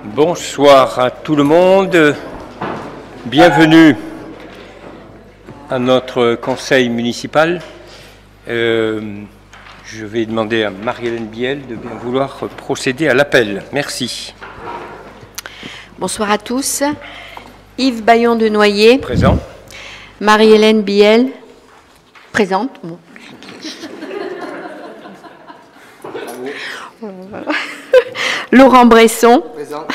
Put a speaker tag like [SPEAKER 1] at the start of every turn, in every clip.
[SPEAKER 1] Bonsoir à tout le monde. Bienvenue à notre conseil municipal. Je vais demander à Marie-Hélène Biel de bien vouloir procéder à l'appel. Merci.
[SPEAKER 2] Bonsoir à tous. Yves Bayon de Noyer.
[SPEAKER 1] Présent.
[SPEAKER 2] Marie-Hélène Biel. Présente. Bon. Laurent Bresson. Présent.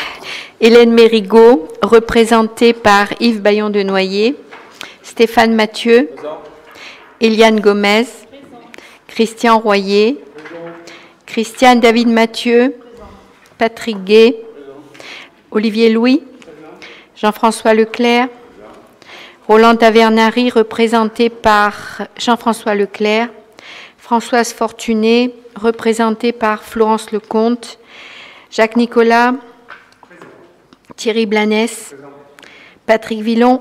[SPEAKER 2] Hélène Mérigot, représentée par Yves Bayon de Noyer. Stéphane Mathieu. Présent. Eliane Gomez. Présent. Christian Royer. Présent. Christiane David Mathieu. Présent. Patrick Gay. Présent. Olivier Louis. Jean-François Leclerc. Présent. Roland Tavernari, représenté par Jean-François Leclerc. Françoise Fortuné, représentée par Florence Lecomte. Jacques Nicolas. Présent. Thierry Blanès. Présent. Patrick Villon.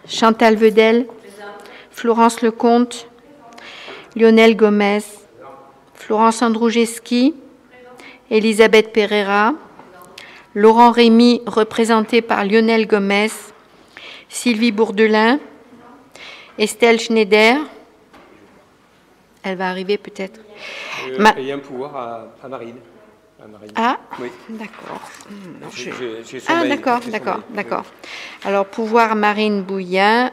[SPEAKER 2] Chantal Vedel. Présent. Florence Lecomte. Lionel Gomez. Présent. Florence Androugeski. Elisabeth Pereira. Laurent Rémy, représenté par Lionel Gomez. Sylvie Bourdelin. Estelle Schneider. Elle va arriver peut-être.
[SPEAKER 1] Il y a un pouvoir à Marine.
[SPEAKER 2] Ah,
[SPEAKER 1] oui.
[SPEAKER 2] D'accord.
[SPEAKER 1] D'accord.
[SPEAKER 2] Alors, pouvoir Marine Bouillin.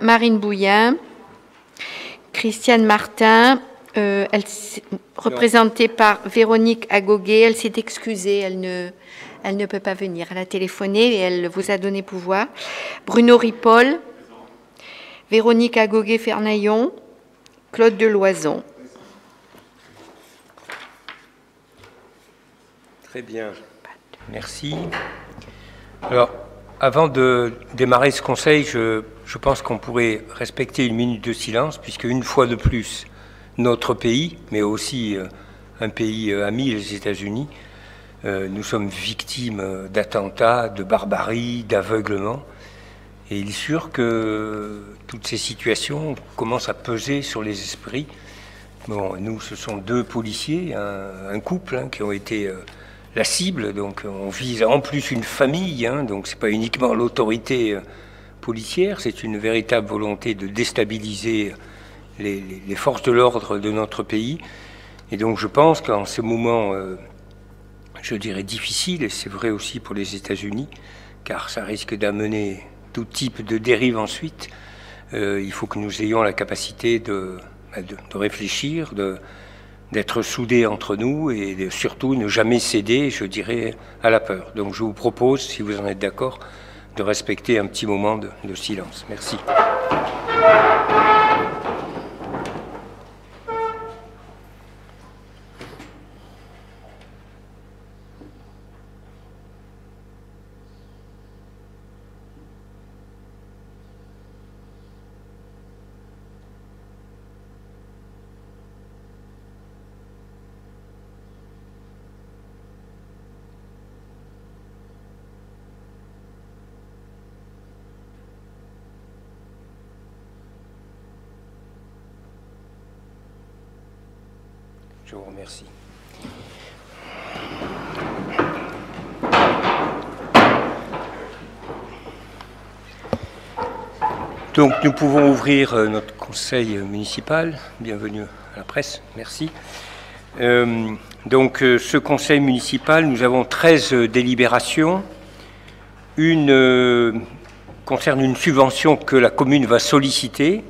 [SPEAKER 2] Christiane Martin, représentée par Véronique Agoguet. Elle s'est excusée, elle ne peut pas venir. Elle a téléphoné et elle vous a donné pouvoir. Bruno Ripoll, Véronique Agoguet-Fernaillon, Claude Deloison.
[SPEAKER 1] Très bien, merci. Alors, avant de démarrer ce conseil, je pense qu'on pourrait respecter une minute de silence, puisque une fois de plus, notre pays, mais aussi un pays ami, les États-Unis, nous sommes victimes d'attentats, de barbarie, d'aveuglement. Et il est sûr que toutes ces situations commencent à peser sur les esprits. Bon, nous, ce sont deux policiers, un couple qui ont été la cible. Donc, on vise en plus une famille. Donc, c'est pas uniquement l'autorité policière, c'est une véritable volonté de déstabiliser les forces de l'ordre de notre pays. Et donc, je pense qu'en ces moments je dirais difficile, et c'est vrai aussi pour les États-Unis, car ça risque d'amener tout type de dérive ensuite. Il faut que nous ayons la capacité de réfléchir, d'être soudés entre nous et de surtout ne jamais céder, je dirais, à la peur. Donc je vous propose, si vous en êtes d'accord, de respecter un petit moment de silence. Merci. Je vous remercie. Donc nous pouvons ouvrir notre conseil municipal. Bienvenue à la presse, merci. Donc ce conseil municipal, nous avons 13 délibérations. Une concerne une subvention que la commune va solliciter.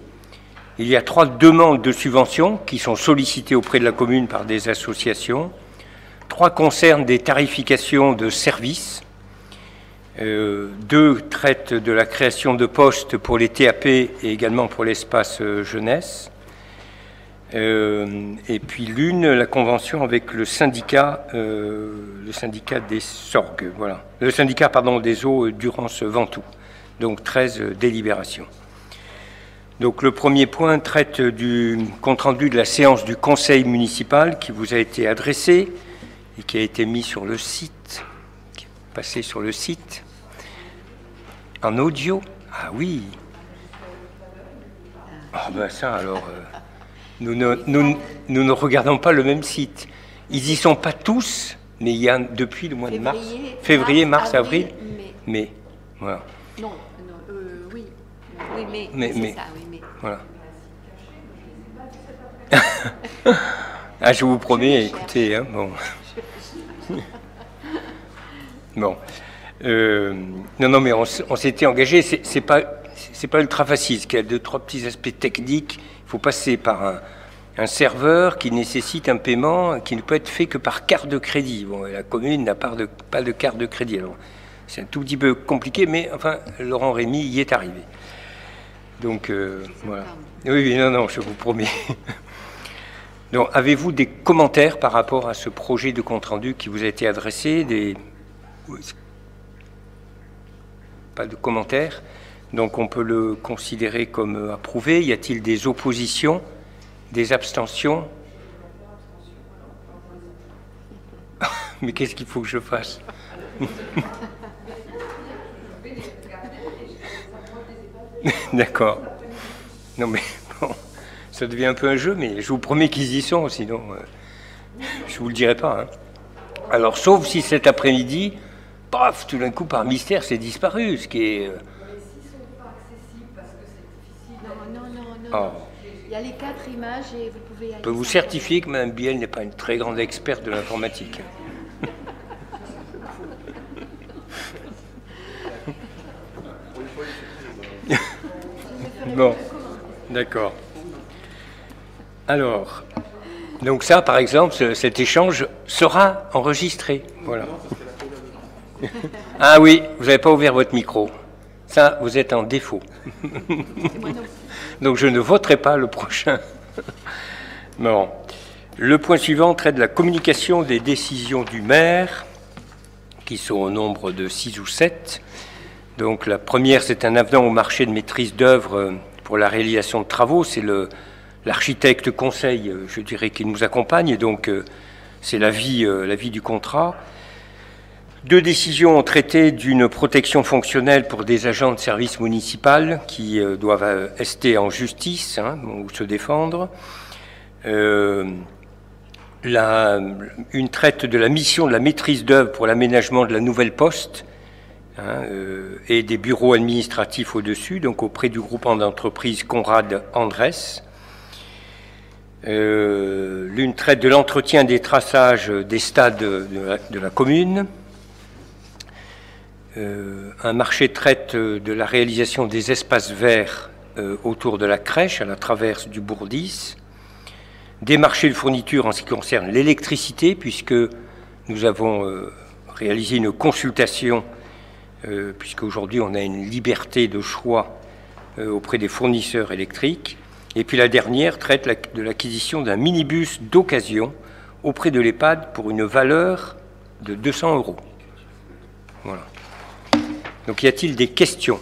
[SPEAKER 1] Il y a 3 demandes de subventions qui sont sollicitées auprès de la commune par des associations. 3 concernent des tarifications de services. 2 traitent de la création de postes pour les TAP et également pour l'espace jeunesse. Et puis l'une, la convention avec le syndicat des Sorgues, voilà. Le syndicat, pardon, des eaux Durance-Ventoux. Donc 13 délibérations. Donc le premier point traite du compte-rendu de la séance du conseil municipal qui vous a été adressé et qui a été mis sur le site, qui est passé sur le site. En audio? Ah oui. Ah ben ça alors, nous ne regardons pas le même site. Ils y sont pas tous, mais il y a depuis le mois de mars, février, mars, avril, mai. Voilà.
[SPEAKER 2] Non, oui,
[SPEAKER 1] Mais
[SPEAKER 2] c'est ça, oui, mais.
[SPEAKER 1] Voilà. Ah, je vous promets, écoutez, hein, bon. Bon. Non, mais on s'était engagé. C'est pas ultra facile. Il y a 2-3 petits aspects techniques. Il faut passer par un serveur qui nécessite un paiement qui ne peut être fait que par carte de crédit. Bon, la commune n'a pas de carte de crédit. Alors, c'est un tout petit peu compliqué, mais enfin, Laurent Rémy y est arrivé. Donc, voilà. Oui, non, je vous promets. Donc, avez-vous des commentaires par rapport à ce projet de compte-rendu qui vous a été adressé? Pas de commentaires. Donc, on peut le considérer comme approuvé. Y a-t-il des oppositions, des abstentions? Mais qu'est-ce qu'il faut que je fasse? D'accord. Non, mais bon, ça devient un peu un jeu, mais je vous promets qu'ils y sont, sinon je ne vous le dirai pas. Hein. Alors, sauf si cet après-midi, paf, tout d'un coup, par mystère, c'est disparu, ce qui est...
[SPEAKER 2] Mais s'ils ne sont pas accessibles parce que c'est difficile... Non. Oh. Il y a les 4 images et vous pouvez...
[SPEAKER 1] Je peux vous certifier que Mme Biel n'est pas une très grande experte de l'informatique. Bon, d'accord. Alors, donc ça, par exemple, cet échange sera enregistré. Voilà. Ah oui, vous n'avez pas ouvert votre micro. Ça, vous êtes en défaut. Donc je ne voterai pas le prochain. Bon. Le point suivant traite de la communication des décisions du maire, qui sont au nombre de 6 ou 7. Donc la première, c'est un avenant au marché de maîtrise d'œuvre pour la réalisation de travaux. C'est l'architecte conseil, je dirais, qui nous accompagne. Donc c'est l'avis du contrat. 2 décisions traitées d'une protection fonctionnelle pour des agents de service municipal qui doivent ester en justice ou se défendre. Une traite de la mission de la maîtrise d'œuvre pour l'aménagement de la nouvelle poste et des bureaux administratifs au-dessus, donc auprès du groupement d'entreprises Conrad Andrès. L'une traite de l'entretien des traçages des stades de la commune. Un marché traite de la réalisation des espaces verts autour de la crèche, à la traverse du Bourdis. Des marchés de fourniture en ce qui concerne l'électricité, puisque nous avons réalisé une consultation, puisqu'aujourd'hui on a une liberté de choix auprès des fournisseurs électriques. Et puis la dernière traite de l'acquisition d'un minibus d'occasion auprès de l'EHPAD pour une valeur de 200 €. Voilà. Donc y a-t-il des questions?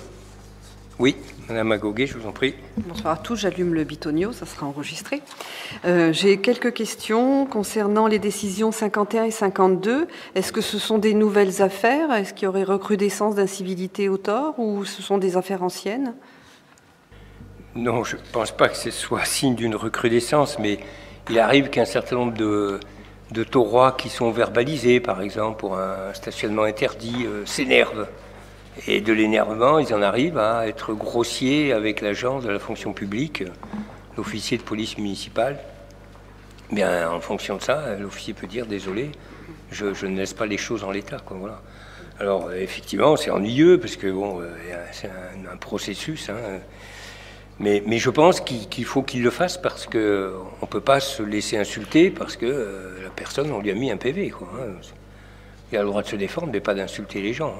[SPEAKER 1] Oui, Madame Agoguet, je vous en prie.
[SPEAKER 3] Bonsoir à tous, j'allume le bitonio, ça sera enregistré. J'ai quelques questions concernant les décisions 51 et 52. Est-ce que ce sont des nouvelles affaires? Est-ce qu'il y aurait recrudescence d'incivilité au tort ou ce sont des affaires anciennes?
[SPEAKER 1] Non, je ne pense pas que ce soit signe d'une recrudescence, mais il arrive qu'un certain nombre de taurois qui sont verbalisés, par exemple, pour un stationnement interdit, s'énervent. Et de l'énervement, ils en arrivent à être grossiers avec l'agent de la fonction publique, l'officier de police municipale. Bien, en fonction de ça, l'officier peut dire « désolé, je ne laisse pas les choses en l'état ». Voilà. Alors, effectivement, c'est ennuyeux, parce que bon, c'est un processus, mais je pense qu'il faut qu'il le fasse, parce qu'on ne peut pas se laisser insulter, parce que la personne, on lui a mis un PV. Il a le droit de se défendre, mais pas d'insulter les gens.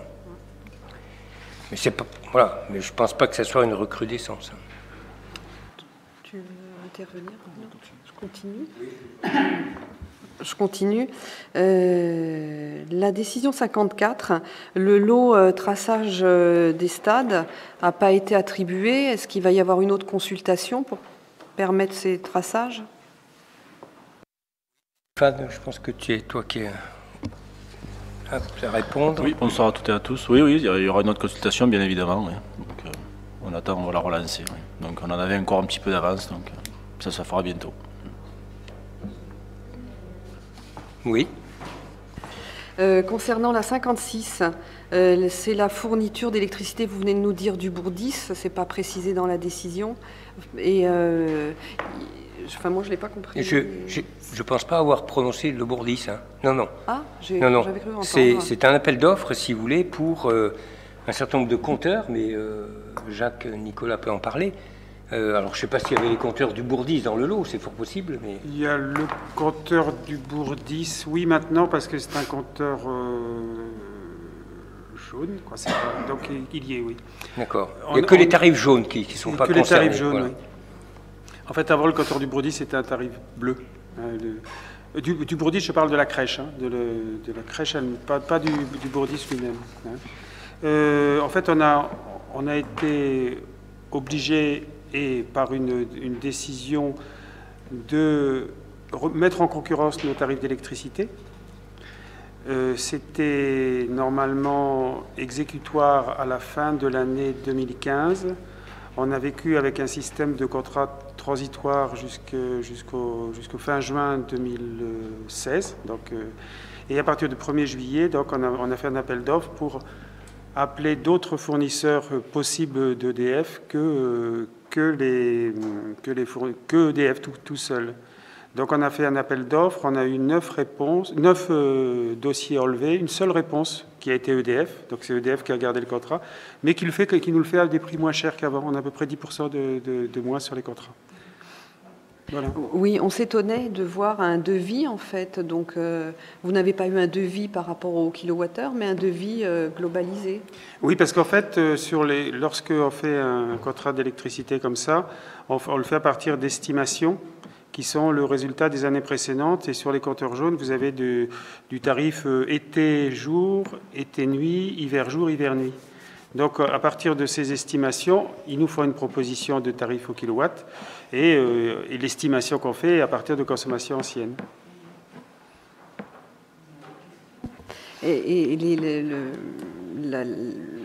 [SPEAKER 1] Mais c'est pas, voilà, mais je pense pas que ça soit une recrudescence.
[SPEAKER 3] Tu veux intervenir? Je continue. La décision 54, le lot traçage des stades n'a pas été attribué. Est-ce qu'il va y avoir une autre consultation pour permettre ces traçages?
[SPEAKER 1] Fad, je pense que tu es toi qui es à répondre.
[SPEAKER 4] Oui, bonsoir à toutes et à tous. Oui, il y aura une autre consultation, bien évidemment. Oui. Donc, on attend, on va la relancer. Oui. Donc, on en avait encore un petit peu d'avance, donc ça se fera bientôt.
[SPEAKER 1] Oui.
[SPEAKER 3] Concernant la 56, c'est la fourniture d'électricité, vous venez de nous dire, du Bourdis, ce n'est pas précisé dans la décision. Et enfin, moi, je ne l'ai pas compris.
[SPEAKER 1] Je ne pense pas avoir prononcé le Bourdis. Hein. Non.
[SPEAKER 3] Ah,
[SPEAKER 1] non.
[SPEAKER 3] J'avais cru entendre.
[SPEAKER 1] C'est un appel d'offres, si vous voulez, pour un certain nombre de compteurs, mais Jacques Nicolas peut en parler. Alors, je ne sais pas s'il y avait les compteurs du Bourdis dans le lot, c'est fort possible. Mais...
[SPEAKER 5] Il y a le compteur du Bourdis, oui, maintenant, parce que c'est un compteur jaune, quoi. Donc, il y est, oui.
[SPEAKER 1] D'accord. Il n'y a que les tarifs jaunes qui ne sont pas concernés.
[SPEAKER 5] Que les tarifs jaunes,
[SPEAKER 1] voilà.
[SPEAKER 5] oui. En fait, avant, le compteur du Bourdis, c'était un tarif bleu. Du Bourdis, je parle de la crèche, hein, de la crèche, pas du Bourdis lui-même. Hein. En fait, on a été obligé, et par une décision, de mettre en concurrence nos tarifs d'électricité. C'était normalement exécutoire à la fin de l'année 2015. On a vécu avec un système de contrat transitoire jusqu'au fin juin 2016. Donc, et à partir du 1er juillet, donc, on a fait un appel d'offres pour appeler d'autres fournisseurs possibles d'EDF que EDF tout seul. Donc on a fait un appel d'offres, on a eu 9 dossiers relevés, une seule réponse qui a été EDF, donc c'est EDF qui a gardé le contrat, mais qui nous le fait à des prix moins chers qu'avant. On a à peu près 10% de moins sur les contrats. Voilà.
[SPEAKER 3] Oui, on s'étonnait de voir un devis, en fait. Donc, vous n'avez pas eu un devis par rapport au kilowattheure, mais un devis globalisé.
[SPEAKER 5] Oui, parce qu'en fait, lorsqu'on fait un contrat d'électricité comme ça, on le fait à partir d'estimations qui sont le résultat des années précédentes. Et sur les compteurs jaunes, vous avez du tarif été-jour, été-nuit, hiver-jour, hiver-nuit. Donc, à partir de ces estimations, il nous faut une proposition de tarif au kilowatt et l'estimation qu'on fait est à partir de consommation ancienne.
[SPEAKER 3] Et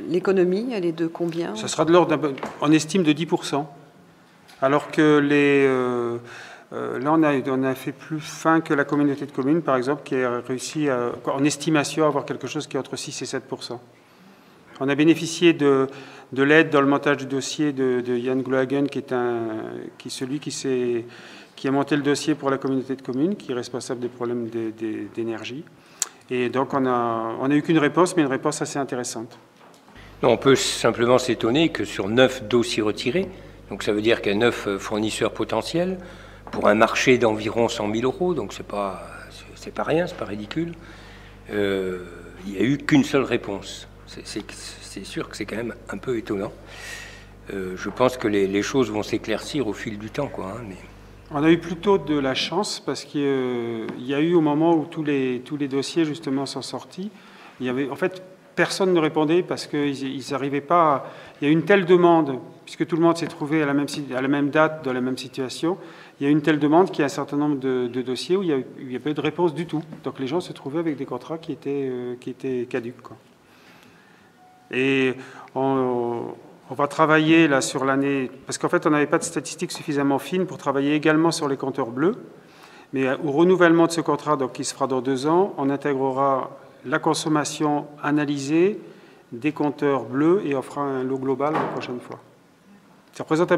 [SPEAKER 3] l'économie, elle est de combien?
[SPEAKER 5] Ça sera de l'ordre, on estime de 10%. Alors que là, on a fait plus fin que la communauté de communes, par exemple, qui a réussi en estimation à avoir quelque chose qui est entre 6 et 7%. On a bénéficié de l'aide dans le montage du dossier de Yann Glohagen, qui est celui qui a monté le dossier pour la communauté de communes, qui est responsable des problèmes d'énergie. Et donc, on a eu qu'une réponse, mais une réponse assez intéressante.
[SPEAKER 1] Non, on peut simplement s'étonner que sur 9 dossiers retirés, donc ça veut dire qu'il y a 9 fournisseurs potentiels, pour un marché d'environ 100 000 euros, donc c'est pas rien, c'est pas ridicule, il n'y a eu qu'une seule réponse. C'est sûr que c'est quand même un peu étonnant. Je pense que les choses vont s'éclaircir au fil du temps, quoi. Hein, mais...
[SPEAKER 5] On a eu plutôt de la chance parce qu'il y a eu au moment où tous les dossiers justement sont sortis, en fait personne ne répondait parce qu'ils n'arrivaient pas. Il y a eu une telle demande, puisque tout le monde s'est trouvé à la même date dans la même situation. Il y a eu une telle demande qu'il y a un certain nombre de dossiers où il n'y a pas eu de réponse du tout. Donc les gens se trouvaient avec des contrats qui étaient caducs, quoi. Et on va travailler là sur l'année, parce qu'en fait on n'avait pas de statistiques suffisamment fines pour travailler également sur les compteurs bleus. Mais au renouvellement de ce contrat, donc qui se fera dans 2 ans, on intégrera la consommation analysée des compteurs bleus et on fera un lot global la prochaine fois.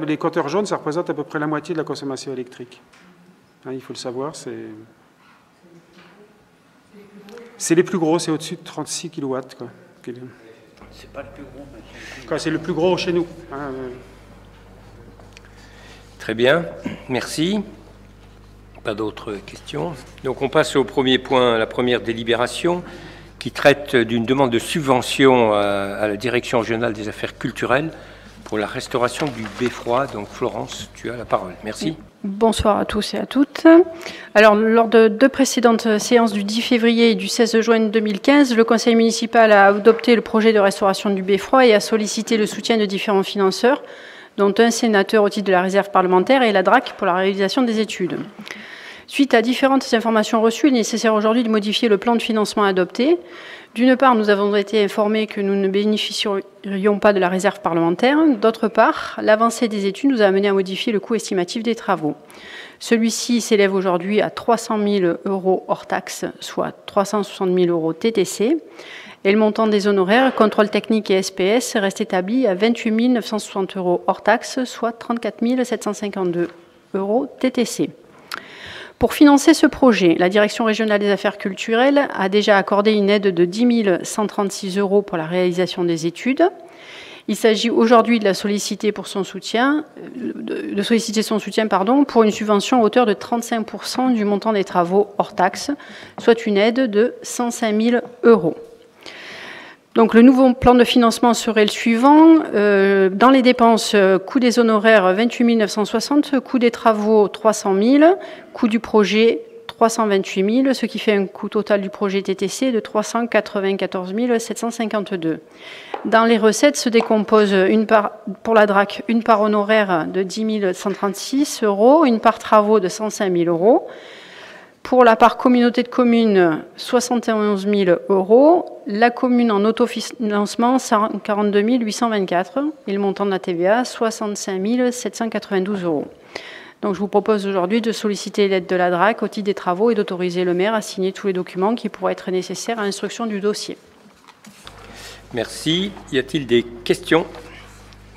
[SPEAKER 5] Les compteurs jaunes, ça représente à peu près la moitié de la consommation électrique. Hein, il faut le savoir, c'est les plus gros, c'est au-dessus de 36 kW. Quoi.
[SPEAKER 1] C'est pas le plus
[SPEAKER 5] gros. C'est le plus gros chez nous. Hein,
[SPEAKER 1] Très bien, merci. Pas d'autres questions. Donc on passe au premier point, la première délibération, qui traite d'une demande de subvention à la Direction régionale des affaires culturelles pour la restauration du beffroi. Donc Florence, tu as la parole. Merci.
[SPEAKER 6] Bonsoir à tous et à toutes. Alors, lors de 2 précédentes séances du 10 février et du 16 juin 2015, le Conseil municipal a adopté le projet de restauration du beffroi et a sollicité le soutien de différents financeurs, dont un sénateur au titre de la réserve parlementaire et la DRAC pour la réalisation des études. Suite à différentes informations reçues, il est nécessaire aujourd'hui de modifier le plan de financement adopté. D'une part, nous avons été informés que nous ne bénéficierions pas de la réserve parlementaire. D'autre part, l'avancée des études nous a amené à modifier le coût estimatif des travaux. Celui-ci s'élève aujourd'hui à 300 000 € hors taxes, soit 360 000 € TTC. Et le montant des honoraires, contrôle technique et SPS, reste établi à 28 960 € hors taxes, soit 34 752 € TTC. Pour financer ce projet, la Direction régionale des affaires culturelles a déjà accordé une aide de 10 136 € pour la réalisation des études. Il s'agit aujourd'hui de la solliciter pour son soutien, pour une subvention à hauteur de 35% du montant des travaux hors taxes, soit une aide de 105 000 €. Donc le nouveau plan de financement serait le suivant. Dans les dépenses, coût des honoraires 28 960, coût des travaux 300 000, coût du projet 328 000, ce qui fait un coût total du projet TTC de 394 752. Dans les recettes se décompose une part pour la DRAC, une part honoraire de 10 136 €, une part travaux de 105 000 €. Pour la part communauté de communes, 71 000 €. La commune en autofinancement, 42 824 €. Et le montant de la TVA, 65 792 €. Donc je vous propose aujourd'hui de solliciter l'aide de la DRAC au titre des travaux et d'autoriser le maire à signer tous les documents qui pourraient être nécessaires à l'instruction du dossier.
[SPEAKER 1] Merci. Y a-t-il des questions?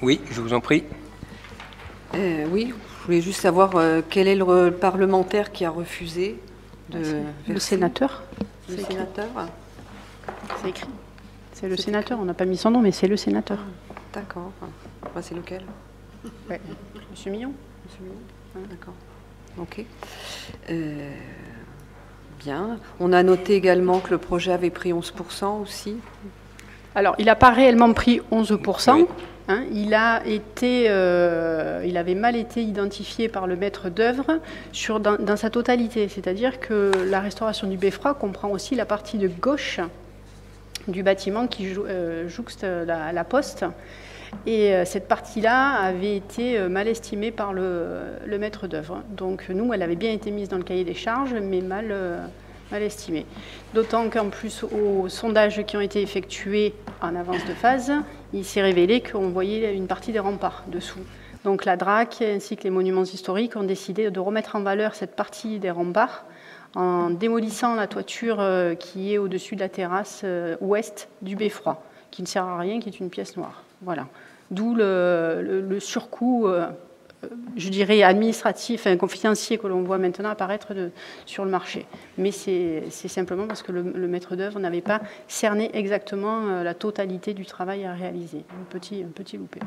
[SPEAKER 1] Oui, je vous en prie.
[SPEAKER 3] Oui, je voulais juste savoir quel est le parlementaire qui a refusé de
[SPEAKER 6] Le sénateur.
[SPEAKER 3] Le sénateur.
[SPEAKER 6] C'est écrit. C'est le sénateur. On n'a pas mis son nom, mais c'est le sénateur.
[SPEAKER 3] D'accord. Enfin, c'est lequel?
[SPEAKER 6] Ouais. Monsieur Millon.
[SPEAKER 3] Monsieur Millon. D'accord. Ok. Bien. On a noté également que le projet avait pris 11% aussi.
[SPEAKER 6] Alors, il n'a pas réellement pris 11%.
[SPEAKER 1] Oui.
[SPEAKER 6] Hein, il avait mal été identifié par le maître d'œuvre dans sa totalité. C'est-à-dire que la restauration du beffroi comprend aussi la partie de gauche du bâtiment qui jouxte la poste. Et cette partie-là avait été mal estimée par le maître d'œuvre. Donc nous, elle avait bien été mise dans le cahier des charges, mais mal estimée. D'autant qu'en plus, aux sondages qui ont été effectués en avance de phase, il s'est révélé qu'on voyait une partie des remparts dessous. Donc la DRAC ainsi que les monuments historiques ont décidé de remettre en valeur cette partie des remparts en démolissant la toiture qui est au-dessus de la terrasse ouest du beffroi, qui ne sert à rien, qui est une pièce noire. Voilà. D'où le surcoût, je dirais, administratif, financier que l'on voit maintenant apparaître sur le marché. Mais c'est simplement parce que le maître d'œuvre n'avait pas cerné exactement la totalité du travail à réaliser. Un petit loupé.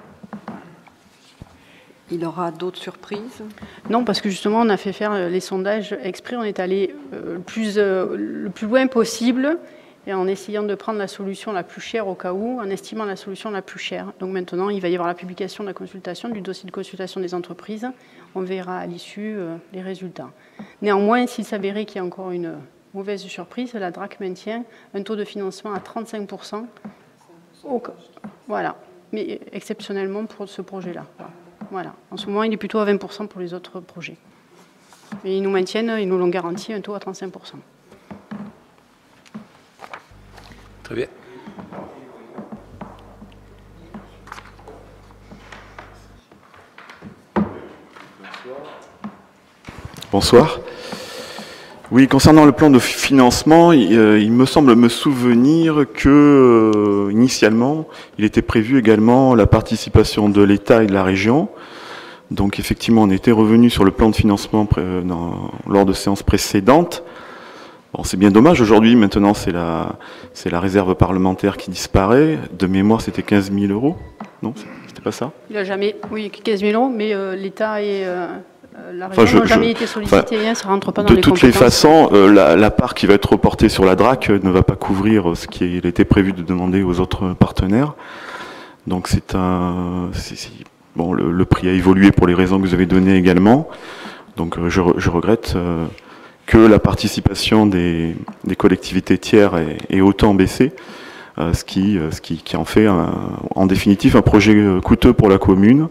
[SPEAKER 3] Il aura d'autres surprises?
[SPEAKER 6] Non, parce que justement, on a fait faire les sondages exprès. On est allé le plus loin possible et en essayant de prendre la solution la plus chère au cas où, en estimant la solution la plus chère. Donc maintenant, il va y avoir la publication de la consultation, du dossier de consultation des entreprises. On verra à l'issue les résultats. Néanmoins, s'il s'avérait qu'il y a encore une mauvaise surprise, la DRAC maintient un taux de financement à 35%. Voilà, mais exceptionnellement pour ce projet-là. Voilà. En ce moment, il est plutôt à 20% pour les autres projets. Et ils nous maintiennent, ils nous l'ont garanti, un taux à 35%.
[SPEAKER 1] Très bien.
[SPEAKER 7] Bonsoir. Oui, concernant le plan de financement, il me semble me souvenir que initialement, il était prévu également la participation de l'État et de la région. Donc effectivement, on était revenu sur le plan de financement lors de séances précédentes. Bon, c'est bien dommage. Aujourd'hui, maintenant, c'est la réserve parlementaire qui disparaît. De mémoire, c'était 15 000 €. Non, c'était pas ça?
[SPEAKER 6] Il n'a jamais, oui, 15 000 €, mais l'État et la région n'ont jamais été sollicités. Ça ne rentre pas dans les compétences.
[SPEAKER 7] De toutes les façons, la part qui va être reportée sur la DRAC ne va pas couvrir ce qui était prévu de demander aux autres partenaires. Donc bon, le prix a évolué pour les raisons que vous avez données également. Donc je regrette que la participation des collectivités tiers ait autant baissé, ce qui en fait en définitive un projet coûteux pour la commune.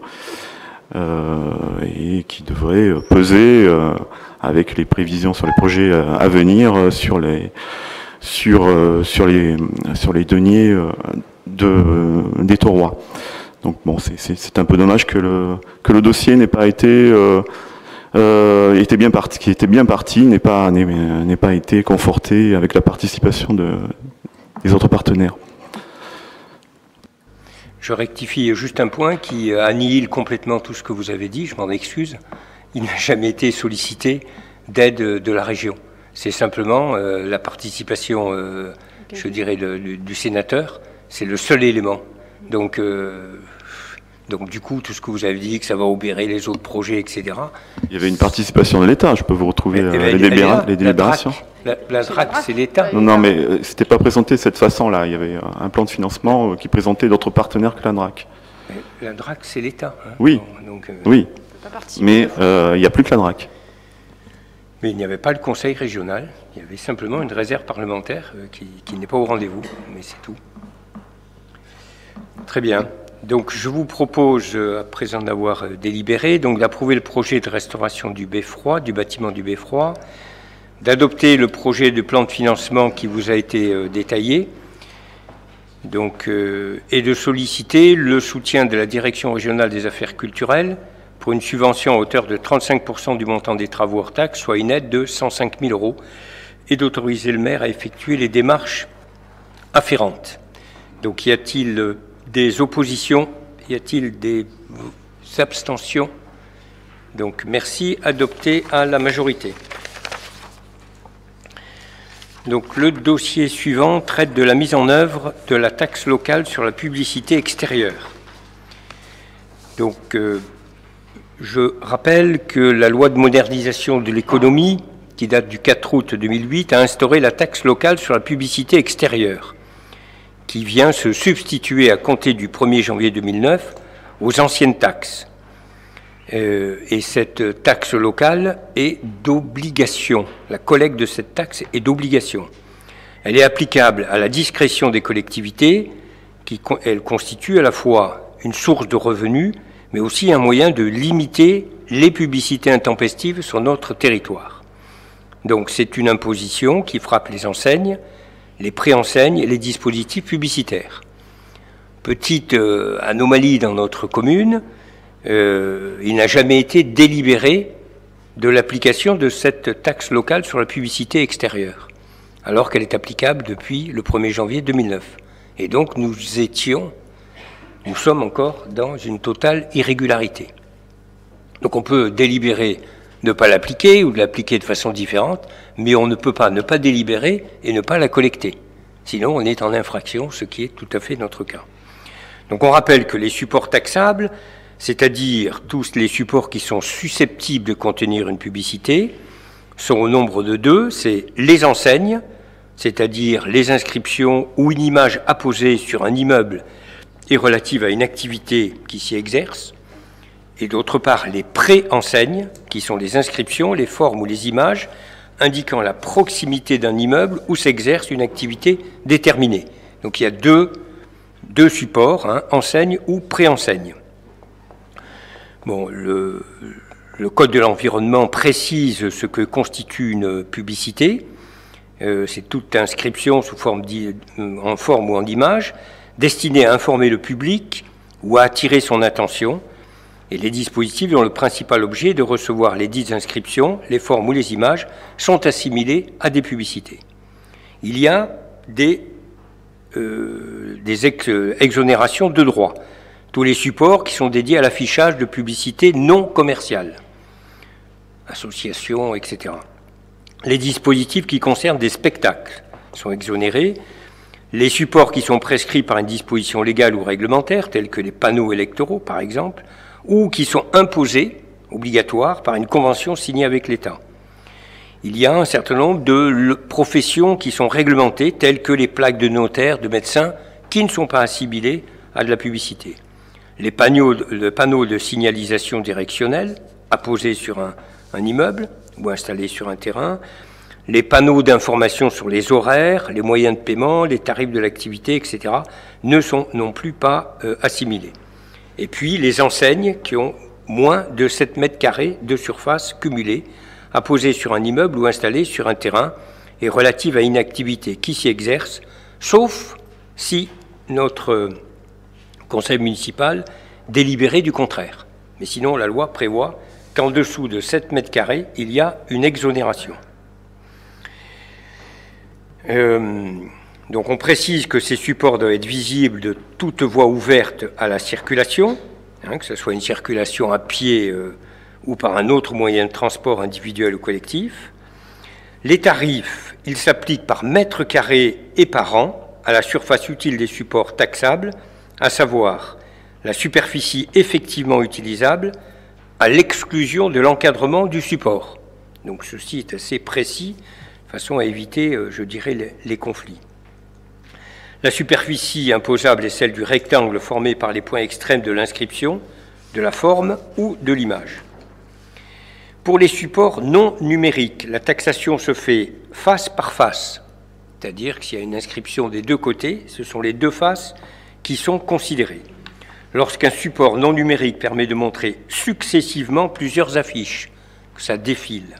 [SPEAKER 7] et qui devrait peser avec les prévisions sur les projets à venir sur les deniers des Taurois. Donc bon, c'est un peu dommage que le dossier n'ait pas été était bien parti, n'ait pas été conforté avec la participation des autres partenaires.
[SPEAKER 1] Je rectifie juste un point qui annihile complètement tout ce que vous avez dit, je m'en excuse. Il n'a jamais été sollicité d'aide de la région. C'est simplement la participation, je dirais, du sénateur. C'est le seul élément. Donc, du coup, tout ce que vous avez dit, que ça va obérer les autres projets, etc.
[SPEAKER 7] Il y avait une participation de l'État. Je peux vous retrouver les délibérations.
[SPEAKER 1] La DRAC, c'est l'État.
[SPEAKER 7] Non, mais c'était pas présenté de cette façon-là. Il y avait un plan de financement qui présentait d'autres partenaires que la DRAC.
[SPEAKER 1] La DRAC, c'est l'État. Hein.
[SPEAKER 7] Oui, oui. Mais il n'y a plus que la DRAC.
[SPEAKER 1] Mais il n'y avait pas le conseil régional. Il y avait simplement une réserve parlementaire qui n'est pas au rendez-vous. Mais c'est tout. Très bien. Donc, je vous propose, après en avoir délibéré, donc d'approuver le projet de restauration du beffroi, du bâtiment du beffroi, d'adopter le projet de plan de financement qui vous a été détaillé, donc, et de solliciter le soutien de la Direction régionale des affaires culturelles pour une subvention à hauteur de 35% du montant des travaux hors taxe, soit une aide de 105 000 €, et d'autoriser le maire à effectuer les démarches afférentes. Donc, y a-t-il des oppositions? Y a-t-il des abstentions? Donc, merci. Adopté à la majorité. Donc, le dossier suivant traite de la mise en œuvre de la taxe locale sur la publicité extérieure. Donc, je rappelle que la loi de modernisation de l'économie, qui date du 4 août 2008, a instauré la taxe locale sur la publicité extérieure, qui vient se substituer à compter du 1er janvier 2009 aux anciennes taxes. Et cette taxe locale est d'obligation. La collecte de cette taxe est d'obligation. Elle est applicable à la discrétion des collectivités, elle constitue à la fois une source de revenus, mais aussi un moyen de limiter les publicités intempestives sur notre territoire. Donc c'est une imposition qui frappe les enseignes, les préenseignes et les dispositifs publicitaires. Petite anomalie dans notre commune, il n'a jamais été délibéré de l'application de cette taxe locale sur la publicité extérieure, alors qu'elle est applicable depuis le 1er janvier 2009. Et donc nous sommes encore dans une totale irrégularité. Donc on peut délibérer de ne pas l'appliquer ou de l'appliquer de façon différente, mais on ne peut pas ne pas délibérer et ne pas la collecter. Sinon, on est en infraction, ce qui est tout à fait notre cas. Donc on rappelle que les supports taxables, c'est-à-dire tous les supports qui sont susceptibles de contenir une publicité, sont au nombre de 2, c'est les enseignes, c'est-à-dire les inscriptions ou une image apposée sur un immeuble et relative à une activité qui s'y exerce, et d'autre part les pré-enseignes, qui sont les inscriptions, les formes ou les images indiquant la proximité d'un immeuble où s'exerce une activité déterminée. Donc il y a deux supports, hein, enseigne ou pré-enseigne. Bon, le Code de l'environnement précise ce que constitue une publicité. C'est toute inscription en forme ou en image destinée à informer le public ou à attirer son attention, et les dispositifs dont le principal objet de recevoir les dites inscriptions, les formes ou les images sont assimilés à des publicités. Il y a des exonérations de droits. Tous les supports qui sont dédiés à l'affichage de publicités non commerciales, associations, etc. Les dispositifs qui concernent des spectacles sont exonérés. Les supports qui sont prescrits par une disposition légale ou réglementaire, tels que les panneaux électoraux, par exemple, ou qui sont imposés, obligatoires, par une convention signée avec l'État. Il y a un certain nombre de professions qui sont réglementées, telles que les plaques de notaires, de médecins, qui ne sont pas assimilées à de la publicité. Les panneaux de signalisation directionnelle, apposés sur un immeuble ou installés sur un terrain, les panneaux d'information sur les horaires, les moyens de paiement, les tarifs de l'activité, etc., ne sont non plus pas assimilés. Et puis les enseignes qui ont moins de 7 mètres carrés de surface cumulée, apposée sur un immeuble ou installée sur un terrain et relative à une activité qui s'y exerce, sauf si notre conseil municipal délibérait du contraire. Mais sinon, la loi prévoit qu'en dessous de 7 mètres carrés, il y a une exonération. Donc on précise que ces supports doivent être visibles de toute voie ouverte à la circulation, que ce soit une circulation à pied ou par un autre moyen de transport individuel ou collectif. Les tarifs, ils s'appliquent par mètre carré et par an à la surface utile des supports taxables, à savoir la superficie effectivement utilisable à l'exclusion de l'encadrement du support. Donc ceci est assez précis, de façon à éviter, je dirais, les conflits. La superficie imposable est celle du rectangle formé par les points extrêmes de l'inscription, de la forme ou de l'image. Pour les supports non numériques, la taxation se fait face par face, c'est-à-dire que s'il y a une inscription des deux côtés, ce sont les deux faces qui sont considérées. Lorsqu'un support non numérique permet de montrer successivement plusieurs affiches, que ça défile,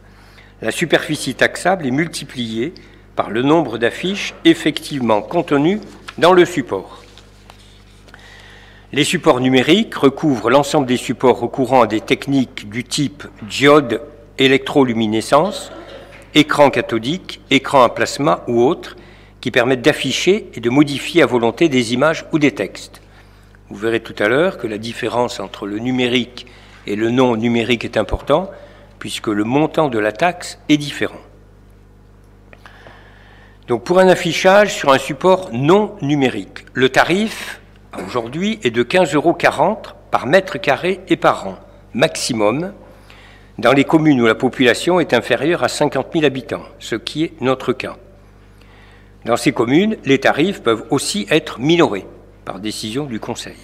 [SPEAKER 1] la superficie taxable est multipliée par le nombre d'affiches effectivement contenues dans le support. Les supports numériques recouvrent l'ensemble des supports recourant à des techniques du type diode, électroluminescence, écran cathodique, écran à plasma ou autres, qui permettent d'afficher et de modifier à volonté des images ou des textes. Vous verrez tout à l'heure que la différence entre le numérique et le non numérique est importante, puisque le montant de la taxe est différent. Donc pour un affichage sur un support non numérique, le tarif aujourd'hui est de 15,40 € par mètre carré et par an, maximum, dans les communes où la population est inférieure à 50 000 habitants, ce qui est notre cas. Dans ces communes, les tarifs peuvent aussi être minorés par décision du Conseil.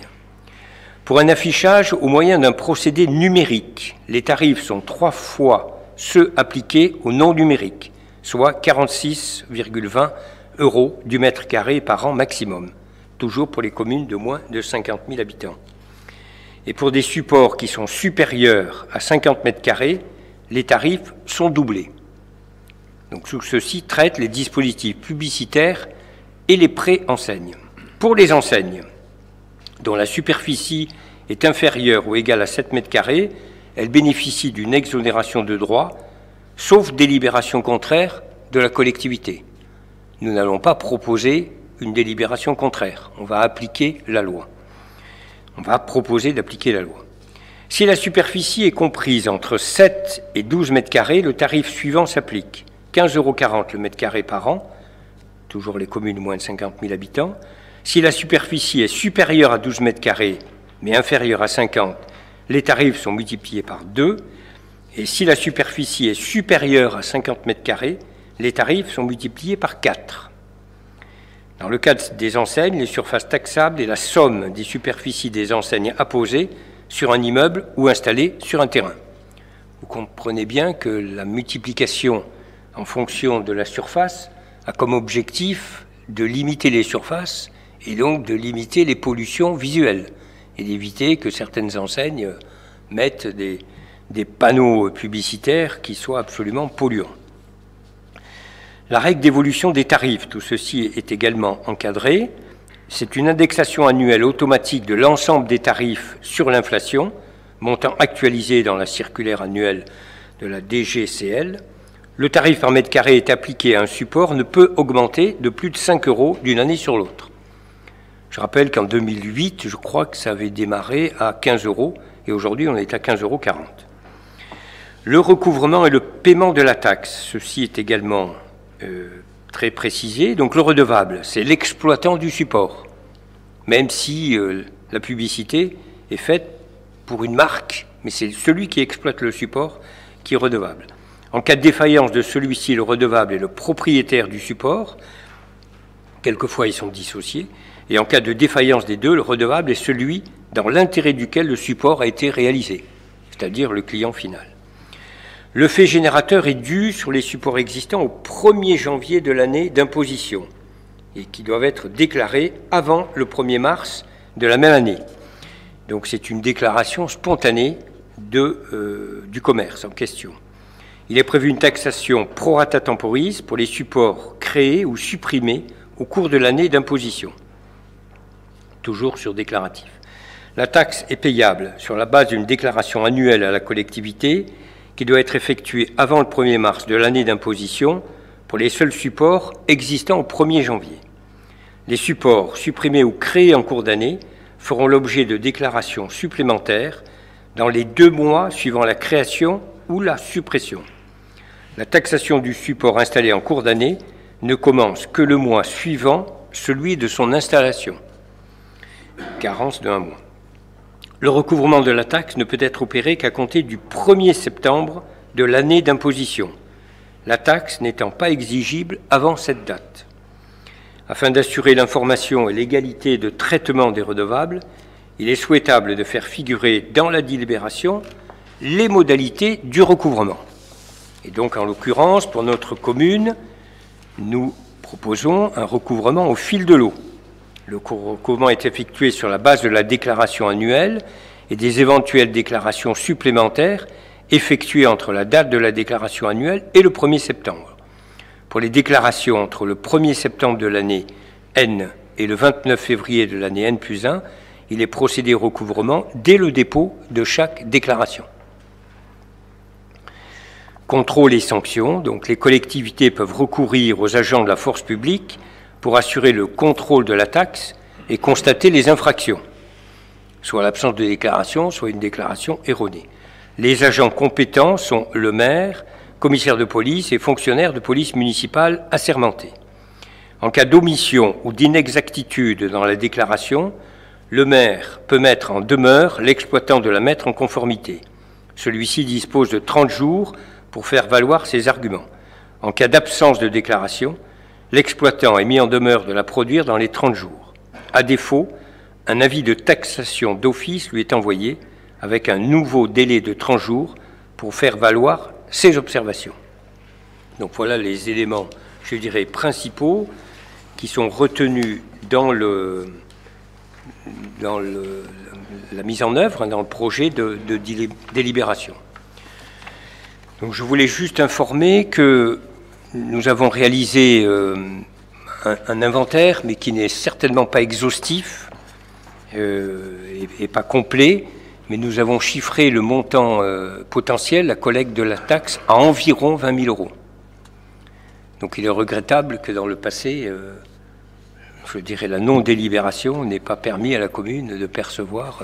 [SPEAKER 1] Pour un affichage au moyen d'un procédé numérique, les tarifs sont 3 fois ceux appliqués au non numérique, soit 46,20 € du mètre carré par an maximum, toujours pour les communes de moins de 50 000 habitants. Et pour des supports qui sont supérieurs à 50 mètres carrés, les tarifs sont doublés. Donc ceci traite les dispositifs publicitaires et les préenseignes. Pour les enseignes, dont la superficie est inférieure ou égale à 7 mètres carrés, elles bénéficient d'une exonération de droit, sauf délibération contraire de la collectivité. Nous n'allons pas proposer une délibération contraire. On va appliquer la loi. On va proposer d'appliquer la loi. Si la superficie est comprise entre 7 et 12 mètres carrés, le tarif suivant s'applique. 15,40 € le mètre carré par an, toujours les communes de moins de 50 000 habitants. Si la superficie est supérieure à 12 mètres carrés, mais inférieure à 50, les tarifs sont multipliés par 2. Et si la superficie est supérieure à 50 mètres carrés, les tarifs sont multipliés par 4. Dans le cas des enseignes, les surfaces taxables est la somme des superficies des enseignes apposées sur un immeuble ou installées sur un terrain. Vous comprenez bien que la multiplication en fonction de la surface a comme objectif de limiter les surfaces et donc de limiter les pollutions visuelles et d'éviter que certaines enseignes mettent des panneaux publicitaires qui soient absolument polluants. La règle d'évolution des tarifs, tout ceci est également encadré. C'est une indexation annuelle automatique de l'ensemble des tarifs sur l'inflation, montant actualisé dans la circulaire annuelle de la DGCL. Le tarif par mètre carré est appliqué à un support ne peut augmenter de plus de 5 € d'une année sur l'autre. Je rappelle qu'en 2008, je crois que ça avait démarré à 15 € et aujourd'hui on est à 15,40 €. Le recouvrement et le paiement de la taxe, ceci est également très précisé. Donc le redevable, c'est l'exploitant du support, même si la publicité est faite pour une marque, mais c'est celui qui exploite le support qui est redevable. En cas de défaillance de celui-ci, le redevable est le propriétaire du support. Quelquefois, ils sont dissociés. Et en cas de défaillance des deux, le redevable est celui dans l'intérêt duquel le support a été réalisé, c'est-à-dire le client final. Le fait générateur est dû sur les supports existants au 1er janvier de l'année d'imposition et qui doivent être déclarés avant le 1er mars de la même année. Donc c'est une déclaration spontanée du commerce en question. Il est prévu une taxation pro rata temporis pour les supports créés ou supprimés au cours de l'année d'imposition, toujours sur déclaratif. La taxe est payable sur la base d'une déclaration annuelle à la collectivité qui doit être effectuée avant le 1er mars de l'année d'imposition pour les seuls supports existant au 1er janvier. Les supports supprimés ou créés en cours d'année feront l'objet de déclarations supplémentaires dans les 2 mois suivant la création ou la suppression. La taxation du support installé en cours d'année ne commence que le mois suivant celui de son installation. Carence de 1 mois. Le recouvrement de la taxe ne peut être opéré qu'à compter du 1er septembre de l'année d'imposition, la taxe n'étant pas exigible avant cette date. Afin d'assurer l'information et l'égalité de traitement des redevables, il est souhaitable de faire figurer dans la délibération les modalités du recouvrement. Et donc, en l'occurrence, pour notre commune, nous proposons un recouvrement au fil de l'eau. Le recouvrement est effectué sur la base de la déclaration annuelle et des éventuelles déclarations supplémentaires effectuées entre la date de la déclaration annuelle et le 1er septembre. Pour les déclarations entre le 1er septembre de l'année N et le 29 février de l'année N+1, il est procédé au recouvrement dès le dépôt de chaque déclaration. Contrôle et sanctions. Donc, les collectivités peuvent recourir aux agents de la force publique pour assurer le contrôle de la taxe et constater les infractions, soit l'absence de déclaration, soit une déclaration erronée. Les agents compétents sont le maire, commissaire de police et fonctionnaire de police municipale assermenté. En cas d'omission ou d'inexactitude dans la déclaration, le maire peut mettre en demeure l'exploitant de la mettre en conformité. Celui-ci dispose de 30 jours pour faire valoir ses arguments. En cas d'absence de déclaration, l'exploitant est mis en demeure de la produire dans les 30 jours. À défaut, un avis de taxation d'office lui est envoyé avec un nouveau délai de 30 jours pour faire valoir ses observations. Donc voilà les éléments, je dirais, principaux qui sont retenus dans la mise en œuvre, dans le projet de délibération. Donc je voulais juste informer que nous avons réalisé un inventaire, mais qui n'est certainement pas exhaustif et pas complet, mais nous avons chiffré le montant potentiel, la collecte de la taxe, à environ 20 000 €. Donc il est regrettable que dans le passé, je dirais, la non-délibération n'ait pas permis à la commune de percevoir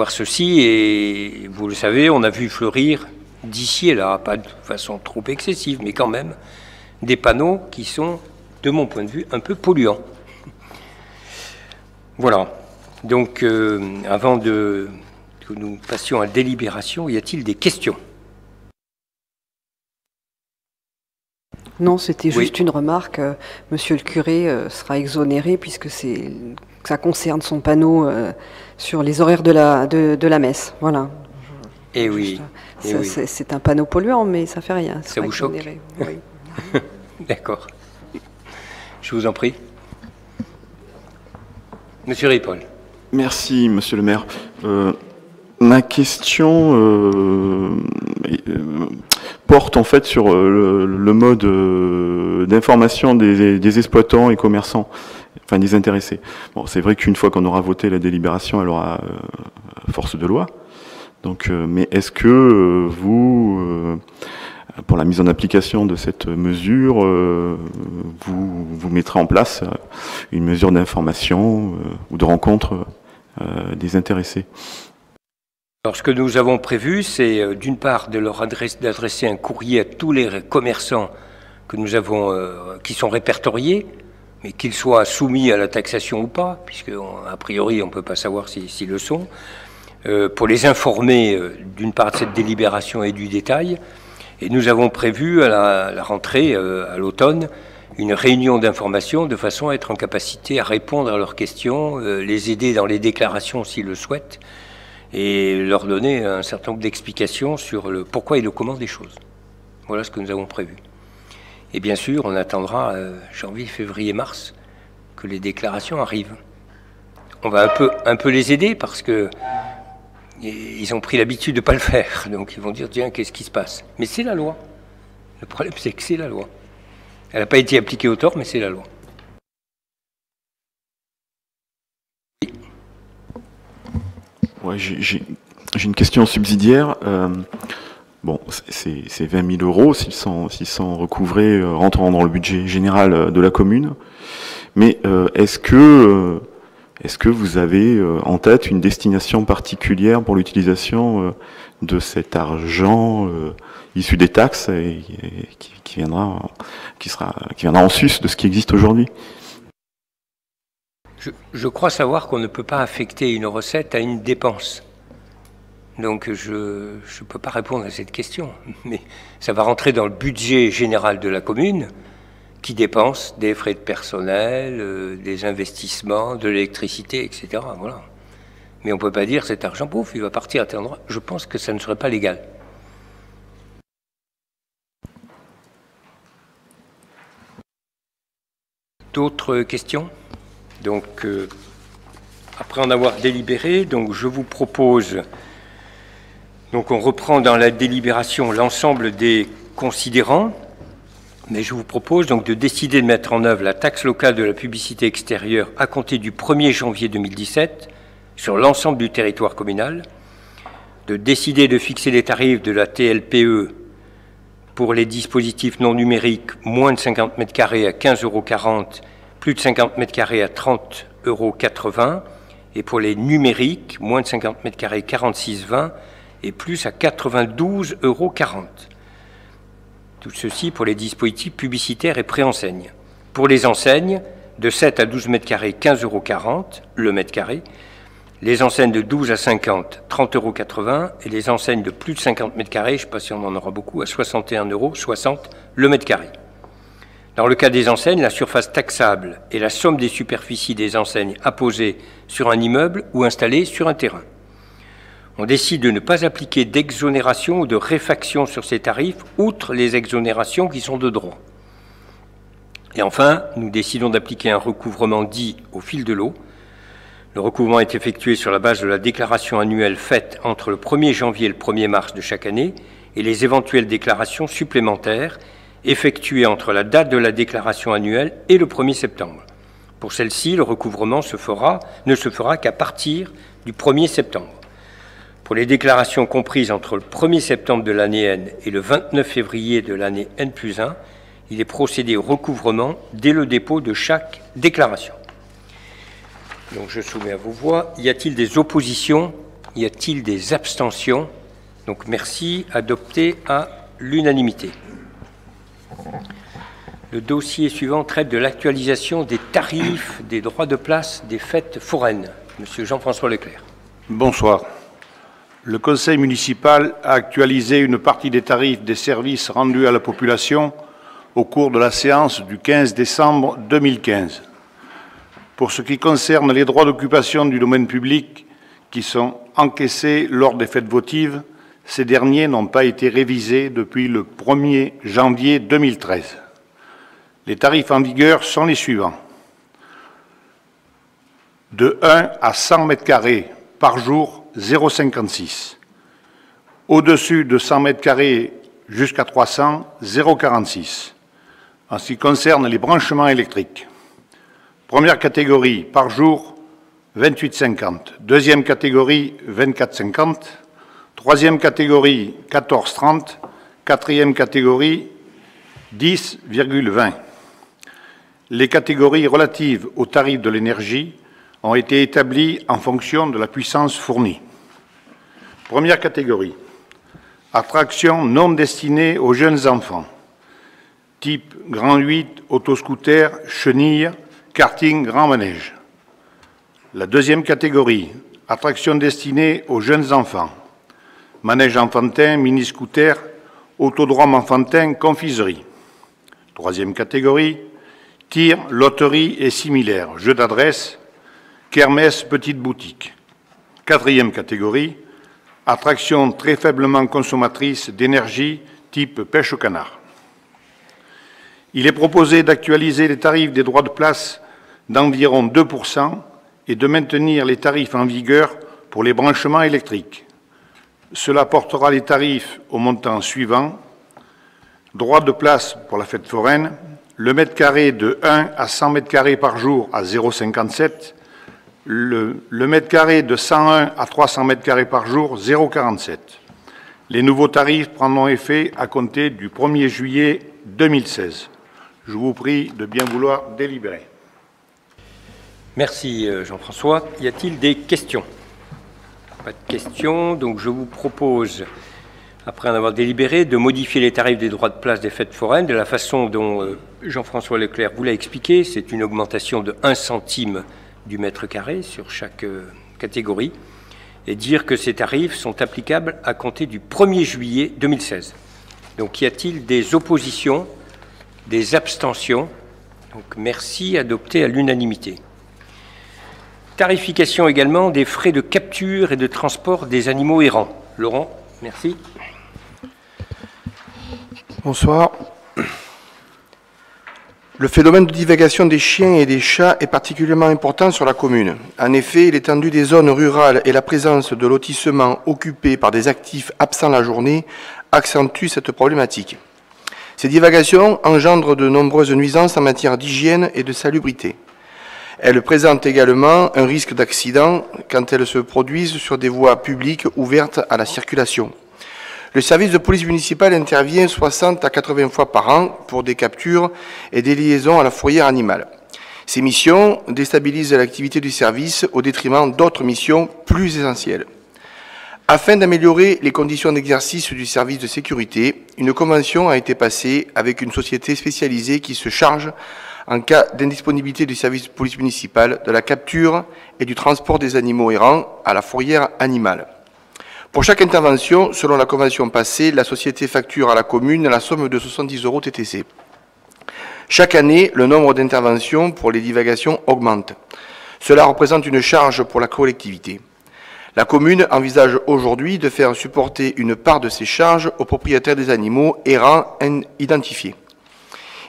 [SPEAKER 1] ceci. Et vous le savez, on a vu fleurir d'ici et là, pas de façon trop excessive, mais quand même, des panneaux qui sont, de mon point de vue, un peu polluants. Voilà. Donc, avant que nous passions à la délibération, y a-t-il des questions?
[SPEAKER 3] Non, c'était juste une remarque. Monsieur le curé sera exonéré puisque ça concerne son panneau sur les horaires de la messe. Voilà.
[SPEAKER 1] Et oui.
[SPEAKER 3] C'est un panneau polluant, mais ça fait rien.
[SPEAKER 1] Ça vous choque?
[SPEAKER 3] Oui.
[SPEAKER 1] D'accord. Je vous en prie. Monsieur Ripoll.
[SPEAKER 7] Merci, monsieur le maire. Ma question porte en fait sur le mode d'information des exploitants et commerçants, enfin des intéressés. Bon, c'est vrai qu'une fois qu'on aura voté la délibération, elle aura force de loi. Donc, mais est-ce que vous, pour la mise en application de cette mesure, vous mettrez en place une mesure d'information ou de rencontre des intéressés?
[SPEAKER 1] Alors, ce que nous avons prévu, c'est d'une part d'adresser un courrier à tous les commerçants que nous avons, qui sont répertoriés, mais qu'ils soient soumis à la taxation ou pas, puisque a priori on ne peut pas savoir s'ils le sont, pour les informer d'une part de cette délibération et du détail. Et nous avons prévu à la rentrée, à l'automne, une réunion d'information de façon à être en capacité à répondre à leurs questions, les aider dans les déclarations s'ils le souhaitent, et leur donner un certain nombre d'explications sur le pourquoi et le comment des choses. Voilà ce que nous avons prévu. Et bien sûr, on attendra janvier, février, mars que les déclarations arrivent. On va un peu les aider parce que ils ont pris l'habitude de ne pas le faire. Donc ils vont dire, tiens, qu'est-ce qui se passe? Mais c'est la loi. Le problème, c'est que c'est la loi. Elle n'a pas été appliquée au tort, mais c'est la loi.
[SPEAKER 7] Ouais, j'ai une question subsidiaire. Bon, c'est 20 000 euros s'ils sont recouvrés, rentrant dans le budget général de la commune. Mais est-ce que vous avez en tête une destination particulière pour l'utilisation de cet argent issu des taxes et qui viendra en sus de ce qui existe aujourd'hui?
[SPEAKER 1] Je crois savoir qu'on ne peut pas affecter une recette à une dépense. Donc je ne peux pas répondre à cette question. Mais ça va rentrer dans le budget général de la commune qui dépense des frais de personnel, des investissements, de l'électricité, etc. Voilà. Mais on ne peut pas dire cet argent, pouf, il va partir à tel endroit. Je pense que ça ne serait pas légal. D'autres questions? Donc, après en avoir délibéré, donc je vous propose, donc on reprend dans la délibération l'ensemble des considérants, mais je vous propose donc de décider de mettre en œuvre la taxe locale de la publicité extérieure à compter du 1er janvier 2017 sur l'ensemble du territoire communal, de décider de fixer les tarifs de la TLPE pour les dispositifs non numériques moins de 50 m² à 15,40 €, plus de 50 m² à 30,80 € et pour les numériques, moins de 50 m², 46,20 € et plus à 92,40 €. Tout ceci pour les dispositifs publicitaires et préenseignes. Pour les enseignes, de 7 à 12 m², 15,40 € le mètre carré. Les enseignes de 12 à 50, 30,80 € et les enseignes de plus de 50 m², je ne sais pas si on en aura beaucoup, à 61,60 € le mètre carré. Dans le cas des enseignes, la surface taxable est la somme des superficies des enseignes apposées sur un immeuble ou installées sur un terrain. On décide de ne pas appliquer d'exonération ou de réfaction sur ces tarifs, outre les exonérations qui sont de droit. Et enfin, nous décidons d'appliquer un recouvrement dit au fil de l'eau. Le recouvrement est effectué sur la base de la déclaration annuelle faite entre le 1er janvier et le 1er mars de chaque année et les éventuelles déclarations supplémentaires effectuées entre la date de la déclaration annuelle et le 1er septembre. Pour celle-ci, le recouvrement ne se fera qu'à partir du 1er septembre. Pour les déclarations comprises entre le 1er septembre de l'année N et le 29 février de l'année N+1, il est procédé au recouvrement dès le dépôt de chaque déclaration. Donc je soumets à vos voix. Y a-t-il des oppositions? Y a-t-il des abstentions? Donc merci, adopté à l'unanimité. Le dossier suivant traite de l'actualisation des tarifs des droits de place des fêtes foraines. Monsieur Jean-François Leclerc.
[SPEAKER 8] Bonsoir. Le Conseil municipal a actualisé une partie des tarifs des services rendus à la population au cours de la séance du 15 décembre 2015. Pour ce qui concerne les droits d'occupation du domaine public qui sont encaissés lors des fêtes votives, ces derniers n'ont pas été révisés depuis le 1er janvier 2013. Les tarifs en vigueur sont les suivants. De 1 à 100 m² par jour, 0,56. Au-dessus de 100 m² jusqu'à 300, 0,46. En ce qui concerne les branchements électriques, première catégorie, par jour, 28,50. Deuxième catégorie, 24,50. Troisième catégorie, 14,30. Quatrième catégorie, 10,20. Les catégories relatives aux tarifs de l'énergie ont été établies en fonction de la puissance fournie. Première catégorie, attractions non destinées aux jeunes enfants, type Grand 8, autoscooter, chenille, karting, grand manège. La deuxième catégorie, attractions destinées aux jeunes enfants, manège enfantin, mini-scooter, autodrome enfantin, confiserie. Troisième catégorie, tir, loterie et similaires, jeux d'adresse, kermesse, petite boutique. Quatrième catégorie, attractions très faiblement consommatrices d'énergie, type pêche au canard. Il est proposé d'actualiser les tarifs des droits de place d'environ 2% et de maintenir les tarifs en vigueur pour les branchements électriques. Cela portera les tarifs au montant suivant. Droit de place pour la fête foraine, le mètre carré de 1 à 100 mètres carrés par jour à 0,57, le mètre carré de 101 à 300 mètres carrés par jour 0,47. Les nouveaux tarifs prendront effet à compter du 1er juillet 2016. Je vous prie de bien vouloir délibérer.
[SPEAKER 1] Merci Jean-François. Y a-t-il des questions? Pas de questions, donc je vous propose, après en avoir délibéré, de modifier les tarifs des droits de place des fêtes foraines de la façon dont Jean-François Leclerc vous l'a expliqué. C'est une augmentation de 1 centime du mètre carré sur chaque catégorie, et dire que ces tarifs sont applicables à compter du 1er juillet 2016. Donc y a-t-il des oppositions, des abstentions? Donc merci, adopté à l'unanimité. Tarification également des frais de capture et de transport des animaux errants. Laurent, merci.
[SPEAKER 9] Bonsoir. Le phénomène de divagation des chiens et des chats est particulièrement important sur la commune. En effet, l'étendue des zones rurales et la présence de lotissements occupés par des actifs absents la journée accentuent cette problématique. Ces divagations engendrent de nombreuses nuisances en matière d'hygiène et de salubrité. Elles présentent également un risque d'accident quand elles se produisent sur des voies publiques ouvertes à la circulation. Le service de police municipale intervient 60 à 80 fois par an pour des captures et des liaisons à la fourrière animale. Ces missions déstabilisent l'activité du service au détriment d'autres missions plus essentielles. Afin d'améliorer les conditions d'exercice du service de sécurité, une convention a été passée avec une société spécialisée qui se charge, en cas d'indisponibilité du service de police municipale, de la capture et du transport des animaux errants à la fourrière animale. Pour chaque intervention, selon la convention passée, la société facture à la commune la somme de 70 € TTC. Chaque année, le nombre d'interventions pour les divagations augmente. Cela représente une charge pour la collectivité. La commune envisage aujourd'hui de faire supporter une part de ces charges aux propriétaires des animaux errants identifiés.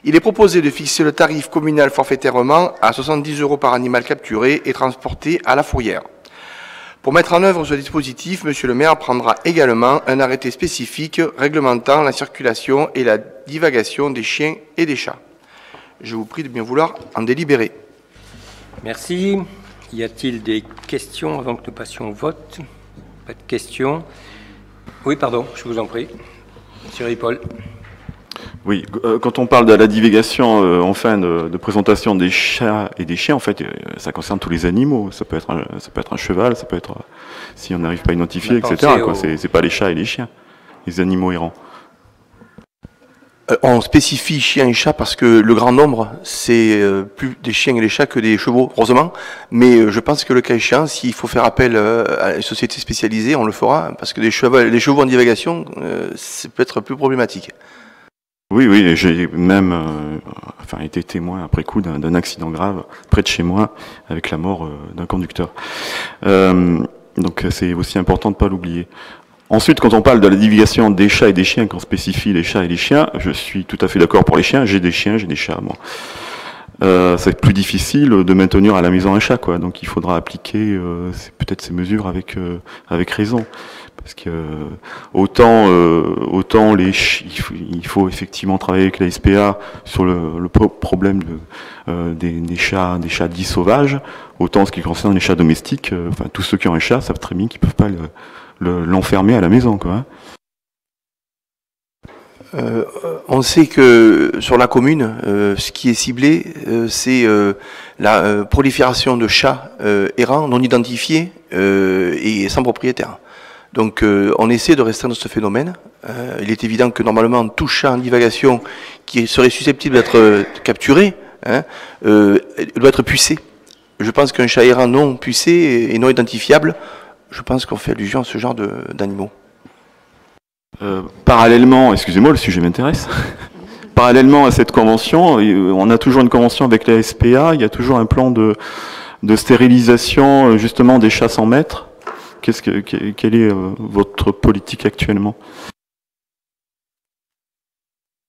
[SPEAKER 9] Il est proposé de fixer le tarif communal forfaitairement à 70 € par animal capturé et transporté à la fourrière. Pour mettre en œuvre ce dispositif, Monsieur le maire prendra également un arrêté spécifique réglementant la circulation et la divagation des chiens et des chats. Je vous prie de bien vouloir en délibérer.
[SPEAKER 1] Merci. Y a-t-il des questions avant que nous passions au vote? Pas de questions. Oui, pardon, je vous en prie. Monsieur Ripoll.
[SPEAKER 7] Oui, quand on parle de la divagation en fin de présentation des chats et des chiens, en fait, ça concerne tous les animaux. Ça peut être un cheval, ça peut être, si on n'arrive pas à identifier, etc. C'est pas les chats et les chiens, les animaux errants.
[SPEAKER 9] On spécifie chiens et chats parce que le grand nombre, c'est plus des chiens et des chats que des chevaux, heureusement. Mais je pense que le cas échéant, s'il faut faire appel à une société spécialisée, on le fera, parce que les chevaux en divagation, ça peut être plus problématique.
[SPEAKER 7] Oui, j'ai même été témoin après coup d'un accident grave près de chez moi avec la mort d'un conducteur. Donc c'est aussi important de ne pas l'oublier. Ensuite, quand on parle de la divagation des chats et des chiens, qu'on spécifie les chats et les chiens, je suis tout à fait d'accord pour les chiens. J'ai des chiens, j'ai des chats, moi. C'est plus difficile de maintenir à la maison un chat, quoi. Donc il faudra appliquer peut-être ces mesures avec raison. Parce que autant il faut effectivement travailler avec la SPA sur le problème des chats dits sauvages, autant en ce qui concerne les chats domestiques, tous ceux qui ont un chat savent très bien qu'ils ne peuvent pas l'enfermer à la maison, quoi.
[SPEAKER 9] On sait que sur la commune, ce qui est ciblé, c'est la prolifération de chats errants, non identifiés et sans propriétaire. Donc on essaie de restreindre ce phénomène. Il est évident que normalement tout chat en divagation qui serait susceptible d'être capturé doit être pucé. Je pense qu'un chat errant non pucé et non identifiable, je pense qu'on fait allusion à ce genre d'animaux.
[SPEAKER 7] Parallèlement, excusez-moi, le sujet m'intéresse. Parallèlement à cette convention, on a toujours une convention avec la SPA, il y a toujours un plan de stérilisation justement des chats sans maître. Quelle est votre politique actuellement?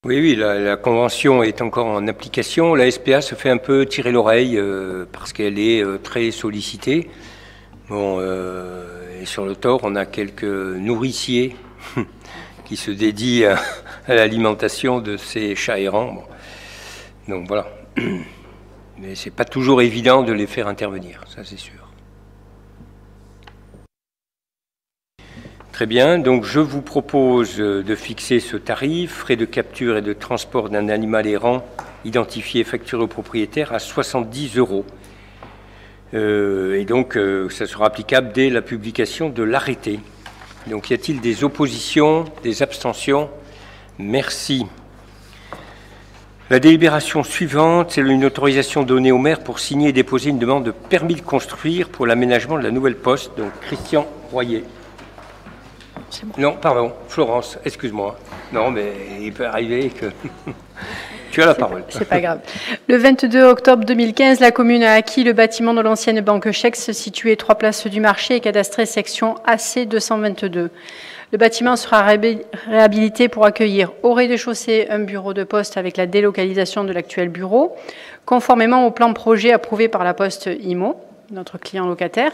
[SPEAKER 1] Oui, la convention est encore en application. La SPA se fait un peu tirer l'oreille parce qu'elle est très sollicitée. Bon, et sur le Thor, on a quelques nourriciers qui se dédient à l'alimentation de ces chats errants. Bon. Donc voilà. Mais c'est pas toujours évident de les faire intervenir, ça c'est sûr. Très bien, donc je vous propose de fixer ce tarif, frais de capture et de transport d'un animal errant identifié et facturé au propriétaire à 70 €. Et donc ça sera applicable dès la publication de l'arrêté. Donc y a-t-il des oppositions, des abstentions? Merci. La délibération suivante, c'est une autorisation donnée au maire pour signer et déposer une demande de permis de construire pour l'aménagement de la nouvelle poste. Donc Christian Royer. Bon. Non, pardon, Florence, excuse-moi. Non, mais il peut arriver que... Tu as la parole.
[SPEAKER 6] C'est pas grave. Le 22 octobre 2015, la commune a acquis le bâtiment de l'ancienne banque Chex situé 3 places du marché et cadastré section AC 222. Le bâtiment sera réhabilité pour accueillir au rez-de-chaussée un bureau de poste avec la délocalisation de l'actuel bureau, conformément au plan projet approuvé par la Poste IMO, notre client locataire.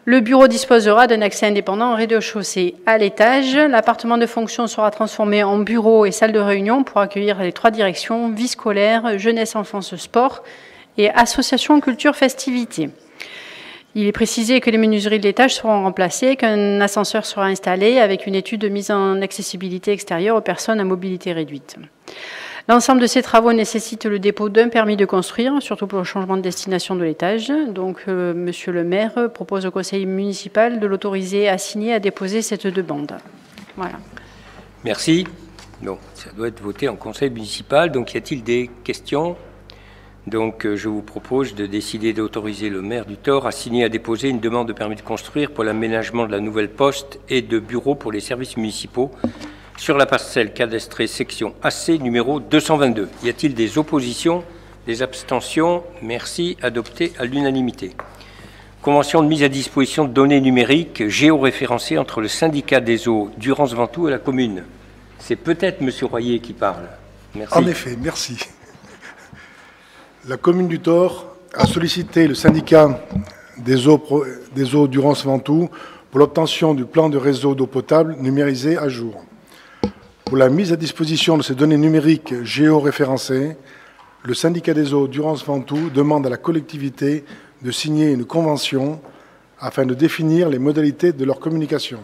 [SPEAKER 6] Le bureau disposera d'un accès indépendant au rez-de-chaussée. À l'étage, l'appartement de fonction sera transformé en bureau et salle de réunion pour accueillir les 3 directions, vie scolaire, jeunesse, enfance, sport et association culture festivité. Il est précisé que les menuiseries de l'étage seront remplacées, qu'un ascenseur sera installé avec une étude de mise en accessibilité extérieure aux personnes à mobilité réduite. L'ensemble de ces travaux nécessite le dépôt d'un permis de construire, surtout pour le changement de destination de l'étage. Donc, Monsieur le maire propose au conseil municipal de l'autoriser à signer, à déposer cette demande. Voilà.
[SPEAKER 1] Merci. Donc, ça doit être voté en conseil municipal. Donc, y a-t-il des questions? Donc, je vous propose de décider d'autoriser le maire du Thor à signer, à déposer une demande de permis de construire pour l'aménagement de la nouvelle poste et de bureaux pour les services municipaux sur la parcelle cadastrée section AC numéro 222. Y a-t-il des oppositions, des abstentions? Merci. Adopté à l'unanimité. Convention de mise à disposition de données numériques géoréférencées entre le syndicat des eaux Durance-Ventoux et la commune. C'est peut-être M. Royer qui parle. Merci.
[SPEAKER 10] En effet, merci. La commune du Thor a sollicité le syndicat des eaux Durance-Ventoux pour l'obtention du plan de réseau d'eau potable numérisé à jour. Pour la mise à disposition de ces données numériques géoréférencées, le syndicat des eaux Durance-Ventoux demande à la collectivité de signer une convention afin de définir les modalités de leur communication.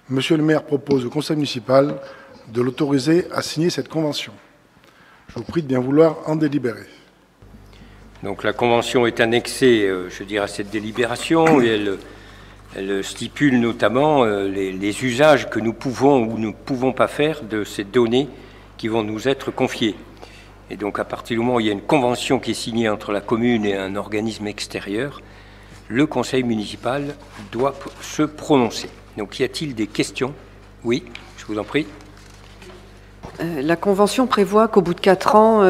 [SPEAKER 10] Monsieur le maire propose au conseil municipal de l'autoriser à signer cette convention. Je vous prie de bien vouloir en délibérer.
[SPEAKER 1] Donc la convention est annexée, je dirais, à cette délibération et elle stipule notamment les usages que nous pouvons ou ne pouvons pas faire de ces données qui vont nous être confiées. Et donc à partir du moment où il y a une convention qui est signée entre la commune et un organisme extérieur, le conseil municipal doit se prononcer. Donc y a-t-il des questions? Oui, je vous en prie.
[SPEAKER 3] La Convention prévoit qu'au bout de 4 ans,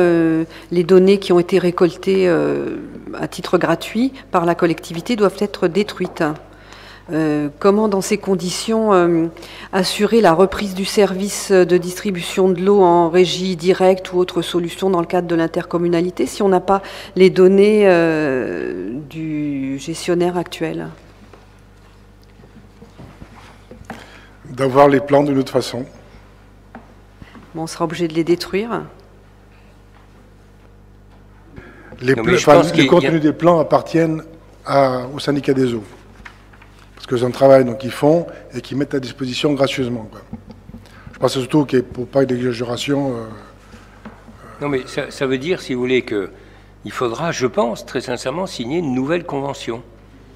[SPEAKER 3] les données qui ont été récoltées à titre gratuit par la collectivité doivent être détruites. Comment, dans ces conditions, assurer la reprise du service de distribution de l'eau en régie directe ou autre solution dans le cadre de l'intercommunalité si on n'a pas les données du gestionnaire actuel?
[SPEAKER 10] D'avoir les plans d'une autre façon.
[SPEAKER 3] Bon, on sera obligé de les détruire.
[SPEAKER 10] Les contenus des plans appartiennent au syndicat des eaux. Parce que c'est un travail qu'ils font et qu'ils mettent à disposition gracieusement. Quoi. Je pense surtout qu'il pour pas d'exagération.
[SPEAKER 1] Non, mais ça veut dire, si vous voulez, qu'il faudra, je pense, très sincèrement, signer une nouvelle convention.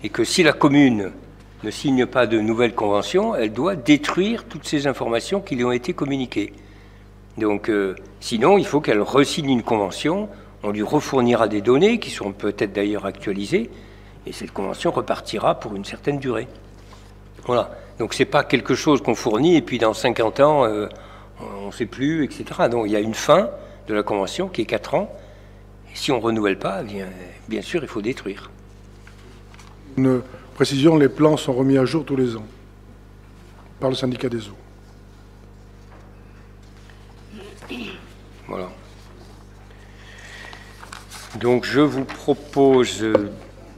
[SPEAKER 1] Et que si la commune ne signe pas de nouvelle convention, elle doit détruire toutes ces informations qui lui ont été communiquées. Donc, sinon, il faut qu'elle re-signe une convention, on lui refournira des données qui seront peut-être d'ailleurs actualisées, et cette convention repartira pour une certaine durée. Voilà. Donc, ce n'est pas quelque chose qu'on fournit, et puis dans 50 ans, on ne sait plus, etc. Donc, il y a une fin de la convention qui est 4 ans, et si on ne renouvelle pas, bien sûr, il faut détruire.
[SPEAKER 10] Une précision, les plans sont remis à jour tous les ans par le syndicat des eaux.
[SPEAKER 1] Voilà. Donc je vous propose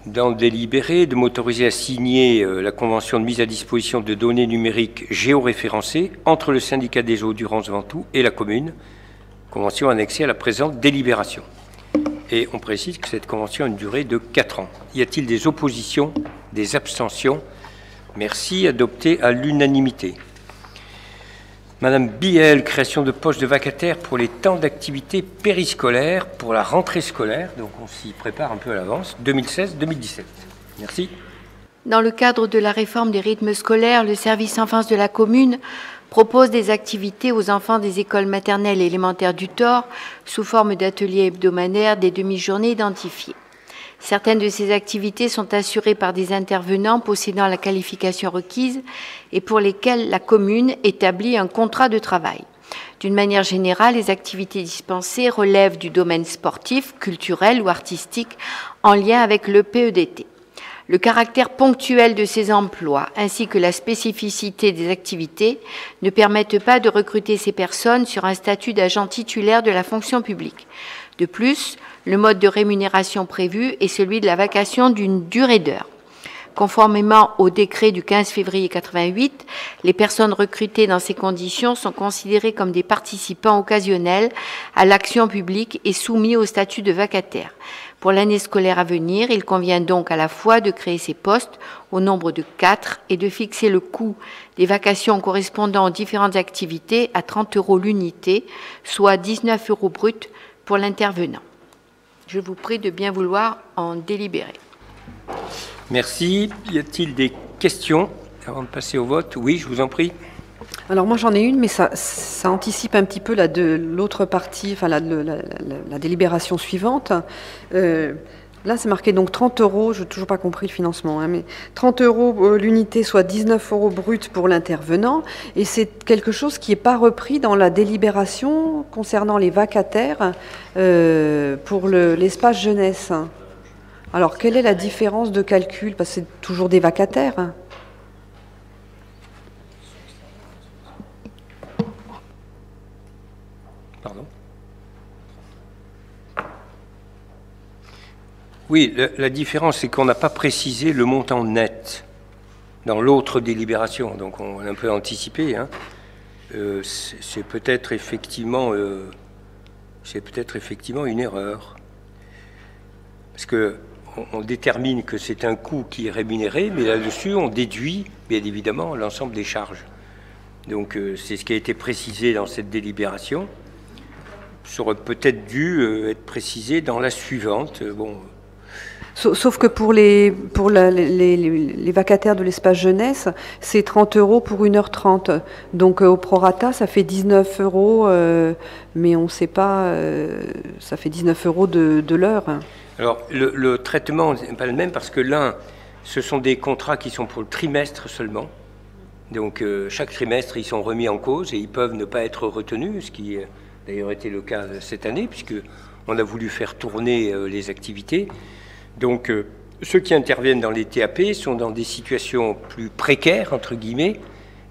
[SPEAKER 1] dans le délibéré, de m'autoriser à signer la convention de mise à disposition de données numériques géoréférencées entre le syndicat des eaux d'Urance-Ventoux et la commune, convention annexée à la présente délibération. Et on précise que cette convention a une durée de 4 ans. Y a-t-il des oppositions, des abstentions? Merci, adopté à l'unanimité. Madame Biel, création de postes de vacataires pour les temps d'activité périscolaire pour la rentrée scolaire. Donc on s'y prépare un peu à l'avance, 2016-2017. Merci.
[SPEAKER 2] Dans le cadre de la réforme des rythmes scolaires, le service enfance de la commune propose des activités aux enfants des écoles maternelles et élémentaires du Thor sous forme d'ateliers hebdomadaires, des demi-journées identifiées. Certaines de ces activités sont assurées par des intervenants possédant la qualification requise et pour lesquels la commune établit un contrat de travail. D'une manière générale, les activités dispensées relèvent du domaine sportif, culturel ou artistique en lien avec le PEDT. Le caractère ponctuel de ces emplois ainsi que la spécificité des activités ne permettent pas de recruter ces personnes sur un statut d'agent titulaire de la fonction publique. De plus, le mode de rémunération prévu est celui de la vacation d'une durée d'heure. Conformément au décret du 15 février 88, les personnes recrutées dans ces conditions sont considérées comme des participants occasionnels à l'action publique et soumis au statut de vacataire. Pour l'année scolaire à venir, il convient donc à la fois de créer ces postes au nombre de 4 et de fixer le coût des vacations correspondant aux différentes activités à 30 € l'unité, soit 19 € bruts pour l'intervenant. Je vous prie de bien vouloir en délibérer.
[SPEAKER 1] Merci. Y a-t-il des questions avant de passer au vote? Oui, je vous en prie.
[SPEAKER 3] Alors moi j'en ai une, mais ça anticipe un petit peu l'autre partie, enfin la délibération suivante. Là c'est marqué donc 30 €, je n'ai toujours pas compris le financement, hein, mais 30 € l'unité, soit 19 € bruts pour l'intervenant, et c'est quelque chose qui n'est pas repris dans la délibération concernant les vacataires pour l'espace jeunesse. Alors quelle est la différence de calcul? Parce que c'est toujours des vacataires.
[SPEAKER 1] Pardon. Oui, la différence, c'est qu'on n'a pas précisé le montant net dans l'autre délibération, donc on a un peu anticipé. Hein. C'est peut-être effectivement une erreur. Parce qu'on détermine que c'est un coût qui est rémunéré, mais là-dessus, on déduit, bien évidemment, l'ensemble des charges. Donc, c'est ce qui a été précisé dans cette délibération. Ça aurait peut-être dû être précisé dans la suivante. Bon.
[SPEAKER 3] Sauf que pour les vacataires de l'espace jeunesse, c'est 30 € pour 1h30. Donc au prorata, ça fait 19 €, mais on ne sait pas, ça fait 19 € de l'heure.
[SPEAKER 1] Alors le traitement n'est pas le même parce que l'un, ce sont des contrats qui sont pour le trimestre seulement. Donc chaque trimestre, ils sont remis en cause et ils peuvent ne pas être retenus, ce qui a d'ailleurs été le cas cette année, puisqu'on a voulu faire tourner les activités. Donc, ceux qui interviennent dans les TAP sont dans des situations plus précaires, entre guillemets,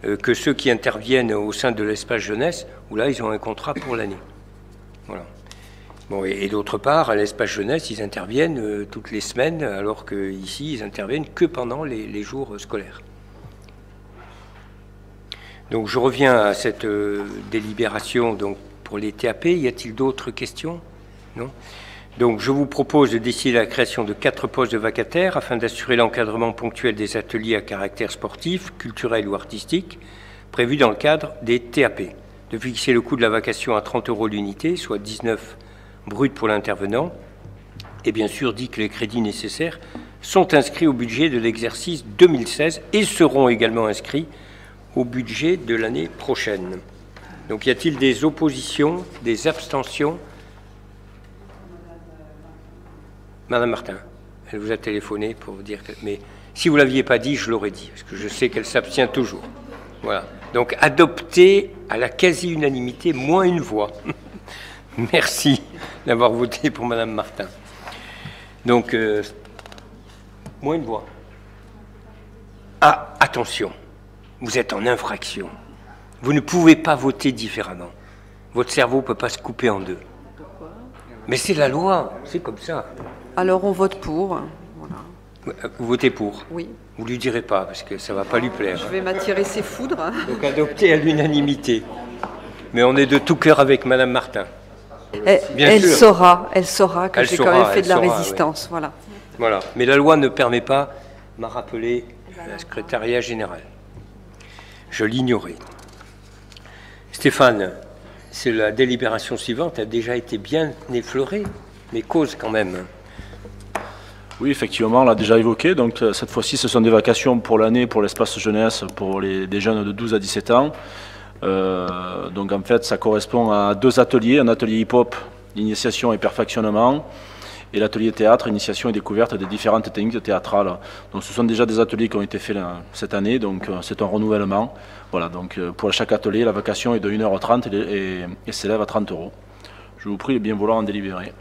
[SPEAKER 1] que ceux qui interviennent au sein de l'espace jeunesse, où là, ils ont un contrat pour l'année. Voilà. Bon, et d'autre part, à l'espace jeunesse, ils interviennent toutes les semaines, alors qu'ici, ils interviennent que pendant les jours scolaires. Donc, je reviens à cette délibération donc, pour les TAP. Y a-t-il d'autres questions? Non? Donc, je vous propose de décider la création de 4 postes de vacataires afin d'assurer l'encadrement ponctuel des ateliers à caractère sportif, culturel ou artistique prévus dans le cadre des TAP, de fixer le coût de la vacation à 30 € l'unité, soit 19 bruts pour l'intervenant, et bien sûr dit que les crédits nécessaires sont inscrits au budget de l'exercice 2016 et seront également inscrits au budget de l'année prochaine. Donc, y a-t-il des oppositions, des abstentions? Madame Martin, elle vous a téléphoné pour vous dire que... Mais si vous ne l'aviez pas dit, je l'aurais dit, parce que je sais qu'elle s'abstient toujours. Voilà. Donc, adopté à la quasi-unanimité, moins une voix. Merci d'avoir voté pour Madame Martin. Donc, moins une voix. Ah, attention, vous êtes en infraction. Vous ne pouvez pas voter différemment. Votre cerveau ne peut pas se couper en deux. Mais c'est la loi, c'est comme ça.
[SPEAKER 3] Alors on vote pour. Voilà.
[SPEAKER 1] Vous votez pour?
[SPEAKER 3] Oui.
[SPEAKER 1] Vous ne lui direz pas, parce que ça ne va pas lui plaire.
[SPEAKER 3] Je vais m'attirer ses foudres.
[SPEAKER 1] Donc adopté à l'unanimité. Mais on est de tout cœur avec Madame Martin.
[SPEAKER 3] Elle saura que j'ai quand même fait de la résistance. Oui. Voilà.
[SPEAKER 1] Voilà. Mais la loi ne permet pas, m'a rappelé la secrétariat général. Je l'ignorais. Stéphane, c'est la délibération suivante a déjà été bien effleurée, mais cause quand même.
[SPEAKER 4] Oui, effectivement, on l'a déjà évoqué. Donc cette fois-ci, ce sont des vacations pour l'année, pour l'espace jeunesse, pour des jeunes de 12 à 17 ans. Donc en fait, ça correspond à 2 ateliers, un atelier hip-hop, initiation et perfectionnement, et l'atelier théâtre, initiation et découverte des différentes techniques théâtrales. Donc ce sont déjà des ateliers qui ont été faits cette année, donc c'est un renouvellement. Voilà, donc pour chaque atelier, la vacation est de 1h30 et s'élève à 30 €. Je vous prie de bien vouloir en délibérer.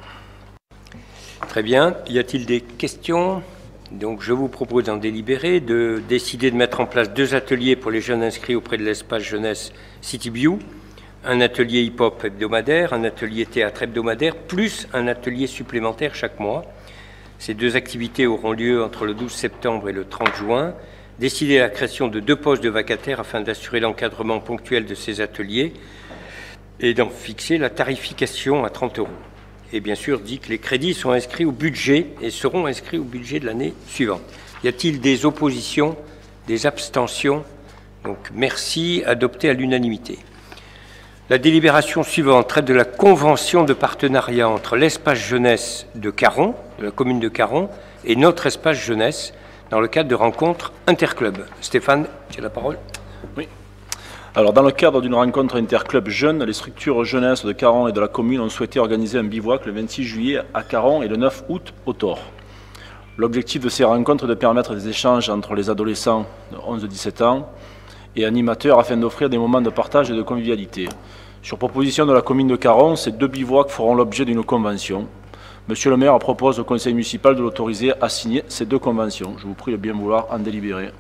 [SPEAKER 1] Très bien. Y a-t-il des questions? Donc je vous propose d'en délibérer, de décider de mettre en place 2 ateliers pour les jeunes inscrits auprès de l'espace jeunesse City View, un atelier hip-hop hebdomadaire, un atelier théâtre hebdomadaire, plus un atelier supplémentaire chaque mois. Ces 2 activités auront lieu entre le 12 septembre et le 30 juin. Décider la création de 2 postes de vacataires afin d'assurer l'encadrement ponctuel de ces ateliers et d'en fixer la tarification à 30 €. Et bien sûr, dit que les crédits sont inscrits au budget et seront inscrits au budget de l'année suivante. Y a-t-il des oppositions, des abstentions? Donc merci, adopté à l'unanimité. La délibération suivante traite de la convention de partenariat entre l'espace jeunesse de Caron, de la commune de Caron, et notre espace jeunesse dans le cadre de rencontres interclubs. Stéphane, tu as la parole.
[SPEAKER 4] Oui. Alors, dans le cadre d'une rencontre interclub jeune, les structures jeunesse de Caron et de la commune ont souhaité organiser un bivouac le 26 juillet à Caron et le 9 août au Thor. L'objectif de ces rencontres est de permettre des échanges entre les adolescents de 11-17 ans et animateurs afin d'offrir des moments de partage et de convivialité. Sur proposition de la commune de Caron, ces 2 bivouacs feront l'objet d'une convention. Monsieur le maire propose au conseil municipal de l'autoriser à signer ces 2 conventions. Je vous prie de bien vouloir en délibérer.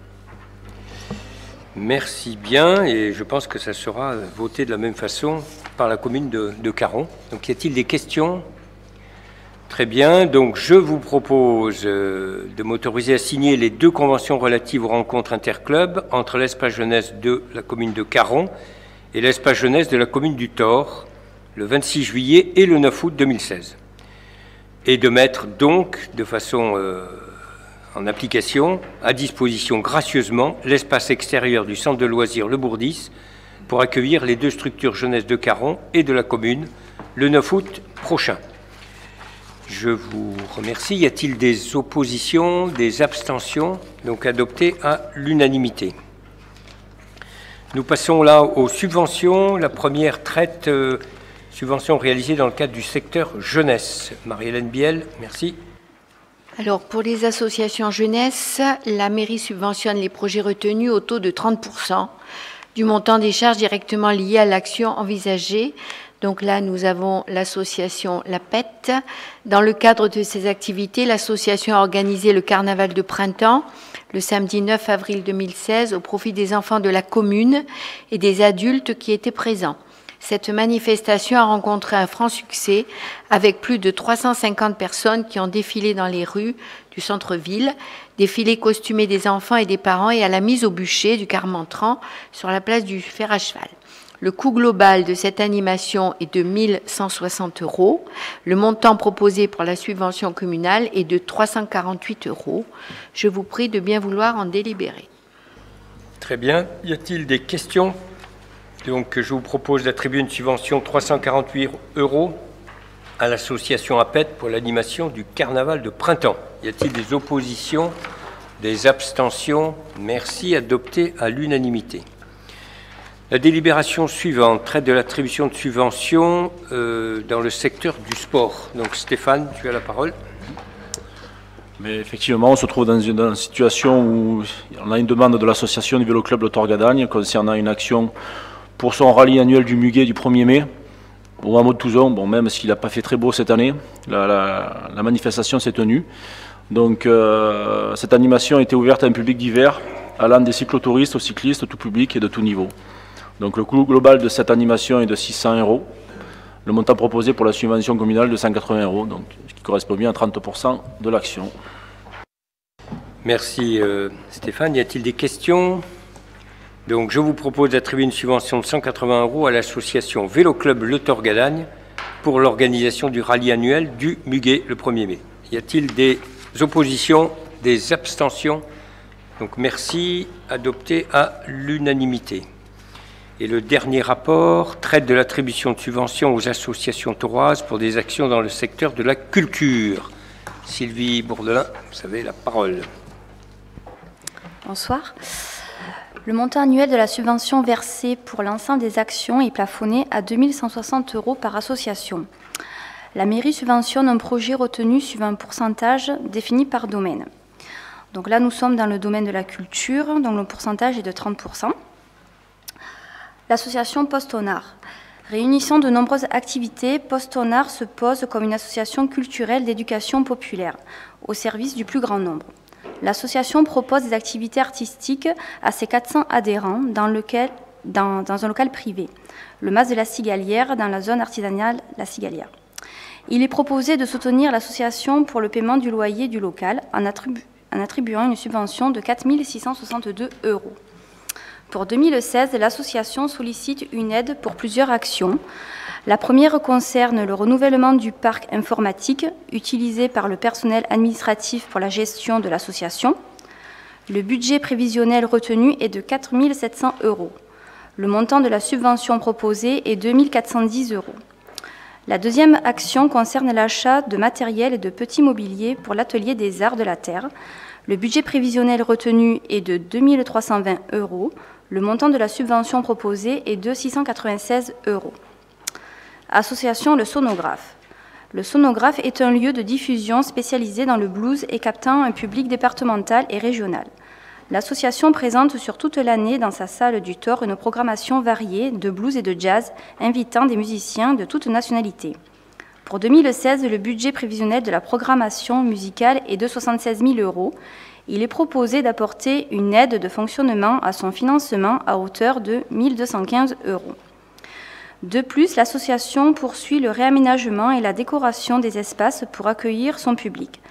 [SPEAKER 1] Merci bien, et je pense que ça sera voté de la même façon par la commune de Caron. Donc y a-t-il des questions? Très bien, donc je vous propose de m'autoriser à signer les 2 conventions relatives aux rencontres interclubs entre l'espace jeunesse de la commune de Caron et l'espace jeunesse de la commune du Thor, le 26 juillet et le 9 août 2016. Et de mettre donc, de façon en application, à disposition gracieusement l'espace extérieur du centre de loisirs Le Bourdis pour accueillir les 2 structures jeunesse de Caron et de la commune le 9 août prochain. Je vous remercie. Y a-t-il des oppositions, des abstentions? Donc adopté à l'unanimité. Nous passons là aux subventions. La première traite subventions réalisées dans le cadre du secteur jeunesse. Marie-Hélène Biel, merci.
[SPEAKER 2] Alors, pour les associations jeunesse, la mairie subventionne les projets retenus au taux de 30% du montant des charges directement liées à l'action envisagée. Donc là, nous avons l'association La Pète. Dans le cadre de ces activités, l'association a organisé le carnaval de printemps le samedi 9 avril 2016 au profit des enfants de la commune et des adultes qui étaient présents. Cette manifestation a rencontré un franc succès avec plus de 350 personnes qui ont défilé dans les rues du centre-ville, défilé costumé des enfants et des parents et à la mise au bûcher du Carmentran sur la place du Fer à Cheval. Le coût global de cette animation est de 1 160 €. Le montant proposé pour la subvention communale est de 348 €. Je vous prie de bien vouloir en délibérer.
[SPEAKER 1] Très bien. Y a-t-il des questions? Donc, je vous propose d'attribuer une subvention de 348 € à l'association APET pour l'animation du carnaval de printemps. Y a-t-il des oppositions, des abstentions? Merci, adopté à l'unanimité. La délibération suivante traite de l'attribution de subventions dans le secteur du sport. Donc, Stéphane, tu as la parole.
[SPEAKER 4] Mais effectivement, on se trouve dans une situation où on a une demande de l'association du Vélo Club de Torgadagne concernant une action pour son rallye annuel du Muguet du 1er mai, au hameau de Touzon. Bon, même s'il n'a pas fait très beau cette année, la manifestation s'est tenue. Donc, cette animation a été ouverte à un public divers, allant des cyclotouristes aux cyclistes, tout public et de tout niveau. Donc, le coût global de cette animation est de 600 €. Le montant proposé pour la subvention communale de 180 €, donc, ce qui correspond bien à 30% de l'action.
[SPEAKER 1] Merci Stéphane. Y a-t-il des questions? Donc je vous propose d'attribuer une subvention de 180 € à l'association Vélo Club Le Torgadagne pour l'organisation du rallye annuel du Muguet le 1er mai. Y a-t-il des oppositions, des abstentions? Donc merci, adopté à l'unanimité. Et le dernier rapport traite de l'attribution de subventions aux associations tauroises pour des actions dans le secteur de la culture. Sylvie Bourdelin, vous avez la parole.
[SPEAKER 11] Bonsoir. Le montant annuel de la subvention versée pour l'ensemble des actions est plafonné à 2 160 € par association. La mairie subventionne un projet retenu suivant un pourcentage défini par domaine. Donc là, nous sommes dans le domaine de la culture, dont le pourcentage est de 30%. L'association Post-Honard. Réunissant de nombreuses activités, Post-Honard se pose comme une association culturelle d'éducation populaire, au service du plus grand nombre. L'association propose des activités artistiques à ses 400 adhérents dans un local privé, le Mas de la Cigalière, dans la zone artisanale La Cigalière. Il est proposé de soutenir l'association pour le paiement du loyer du local en attribuant une subvention de 4 662 €. Pour 2016, l'association sollicite une aide pour plusieurs actions. La première concerne le renouvellement du parc informatique utilisé par le personnel administratif pour la gestion de l'association. Le budget prévisionnel retenu est de 4 700 €. Le montant de la subvention proposée est 2 410 €. La deuxième action concerne l'achat de matériel et de petits mobiliers pour l'atelier des arts de la terre. Le budget prévisionnel retenu est de 2 320 €. Le montant de la subvention proposée est de 696 €. Association Le Sonographe. Le Sonographe est un lieu de diffusion spécialisé dans le blues et captant un public départemental et régional. L'association présente sur toute l'année dans sa salle du Thor une programmation variée de blues et de jazz, invitant des musiciens de toute nationalité. Pour 2016, le budget prévisionnel de la programmation musicale est de 76 000 €. Il est proposé d'apporter une aide de fonctionnement à son financement à hauteur de 1 215 €. De plus, l'association poursuit le réaménagement et la décoration des espaces pour accueillir son public.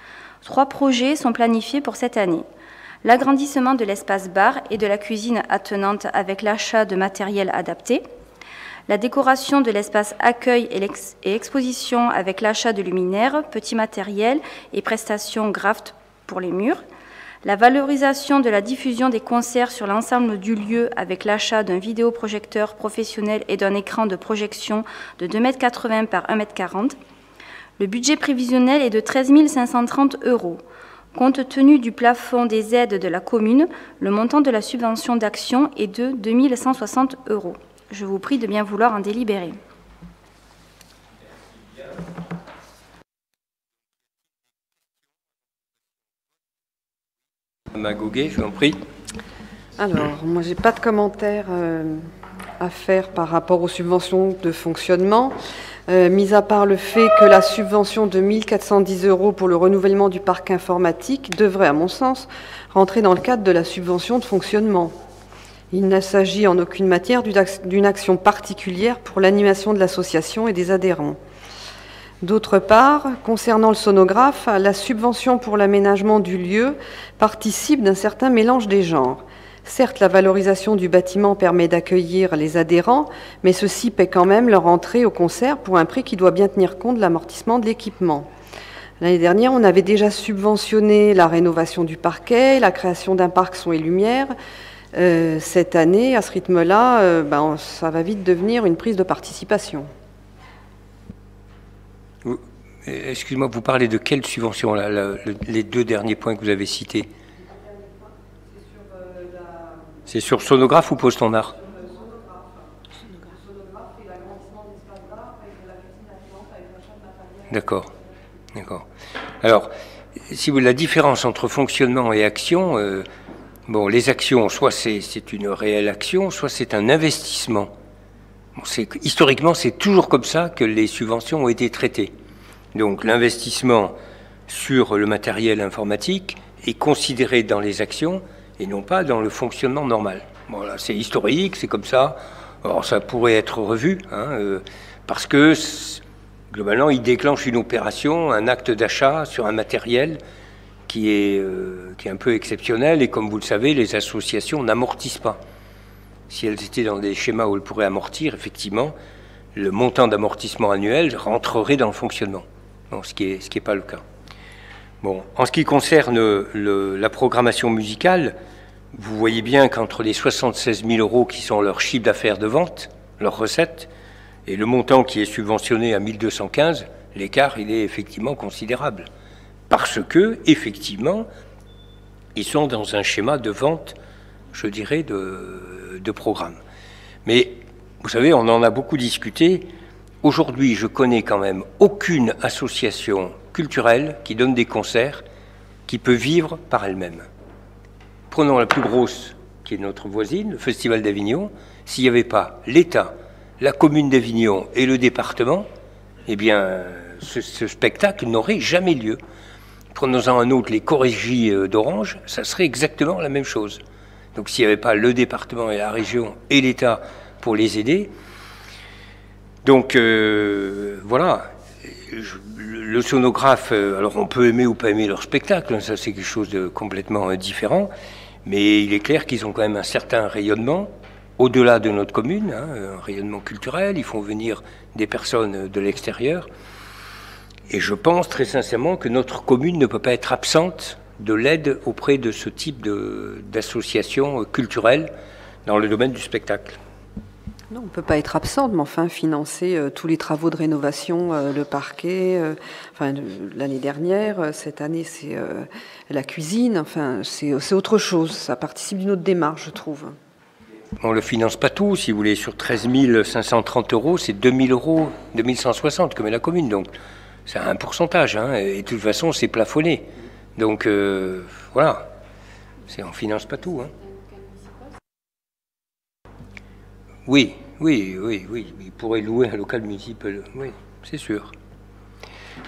[SPEAKER 11] 3 projets sont planifiés pour cette année. L'agrandissement de l'espace bar et de la cuisine attenante avec l'achat de matériel adapté, la décoration de l'espace accueil et exposition avec l'achat de luminaires, petits matériels et prestations graft pour les murs, la valorisation de la diffusion des concerts sur l'ensemble du lieu avec l'achat d'un vidéoprojecteur professionnel et d'un écran de projection de 2,80 m par 1,40 m. Le budget prévisionnel est de 13 530 €. Compte tenu du plafond des aides de la commune, le montant de la subvention d'action est de 2 160 €. Je vous prie de bien vouloir en délibérer.
[SPEAKER 1] Madame Agoguet, je vous en prie.
[SPEAKER 3] Alors, moi, j'ai pas de commentaires à faire par rapport aux subventions de fonctionnement, mis à part le fait que la subvention de 1 410 € pour le renouvellement du parc informatique devrait, à mon sens, rentrer dans le cadre de la subvention de fonctionnement. Il ne s'agit en aucune matière d'une action particulière pour l'animation de l'association et des adhérents. D'autre part, concernant le sonographe, la subvention pour l'aménagement du lieu participe d'un certain mélange des genres. Certes, la valorisation du bâtiment permet d'accueillir les adhérents, mais ceux-ci paient quand même leur entrée au concert pour un prix qui doit bien tenir compte de l'amortissement de l'équipement. L'année dernière, on avait déjà subventionné la rénovation du parquet, la création d'un parc son et lumière. Cette année, à ce rythme-là, ça va vite devenir une prise de participation.
[SPEAKER 1] Excusez-moi, vous parlez de quelle subvention, là, les 2 derniers points que vous avez cités? C'est sur sonographe ou Post-Honard? D'accord, d'accord. Alors, si vous la différence entre fonctionnement et action, bon, les actions, soit c'est une réelle action, soit c'est un investissement. Bon, historiquement, c'est toujours comme ça que les subventions ont été traitées. Donc l'investissement sur le matériel informatique est considéré dans les actions et non pas dans le fonctionnement normal. Voilà, c'est historique, c'est comme ça. Alors ça pourrait être revu, parce que globalement, il déclenche une opération, un acte d'achat sur un matériel qui est un peu exceptionnel, et comme vous le savez, les associations n'amortissent pas. Si elles étaient dans des schémas où elles pourraient amortir, effectivement, le montant d'amortissement annuel rentrerait dans le fonctionnement, bon, ce qui est pas le cas. Bon, en ce qui concerne la programmation musicale, vous voyez bien qu'entre les 76 000 € qui sont leur chiffre d'affaires de vente, leurs recettes, et le montant qui est subventionné à 1215, l'écart, il est effectivement considérable. Parce que, effectivement, ils sont dans un schéma de vente, je dirais, de programme. Mais, vous savez, on en a beaucoup discuté. Aujourd'hui, je connais quand même aucune association culturelle qui donne des concerts qui peut vivre par elle-même. Prenons la plus grosse, qui est notre voisine, le Festival d'Avignon. S'il n'y avait pas l'État, la commune d'Avignon et le département, eh bien, ce spectacle n'aurait jamais lieu. Prenons-en un autre, les Chorégies d'Orange, ça serait exactement la même chose. Donc s'il n'y avait pas le département et la région et l'État pour les aider. Donc voilà, le sonographe, alors on peut aimer ou pas aimer leur spectacle, ça c'est quelque chose de complètement différent, mais il est clair qu'ils ont quand même un certain rayonnement, au-delà de notre commune, hein, un rayonnement culturel, ils font venir des personnes de l'extérieur. Et je pense très sincèrement que notre commune ne peut pas être absente de l'aide auprès de ce type d'associations culturelles dans le domaine du spectacle.
[SPEAKER 3] Non, on ne peut pas être absente, mais enfin financer tous les travaux de rénovation, le parquet, l'année dernière, cette année c'est la cuisine, enfin c'est autre chose, ça participe d'une autre démarche, je trouve.
[SPEAKER 1] On ne le finance pas tout, si vous voulez, sur 13 530 €, c'est 2 000 €, 2 160 comme est la commune, donc c'est un pourcentage, hein, et de toute façon c'est plafonné. Donc voilà, on ne finance pas tout. Hein. Oui, il pourrait louer un local municipal, oui, c'est sûr.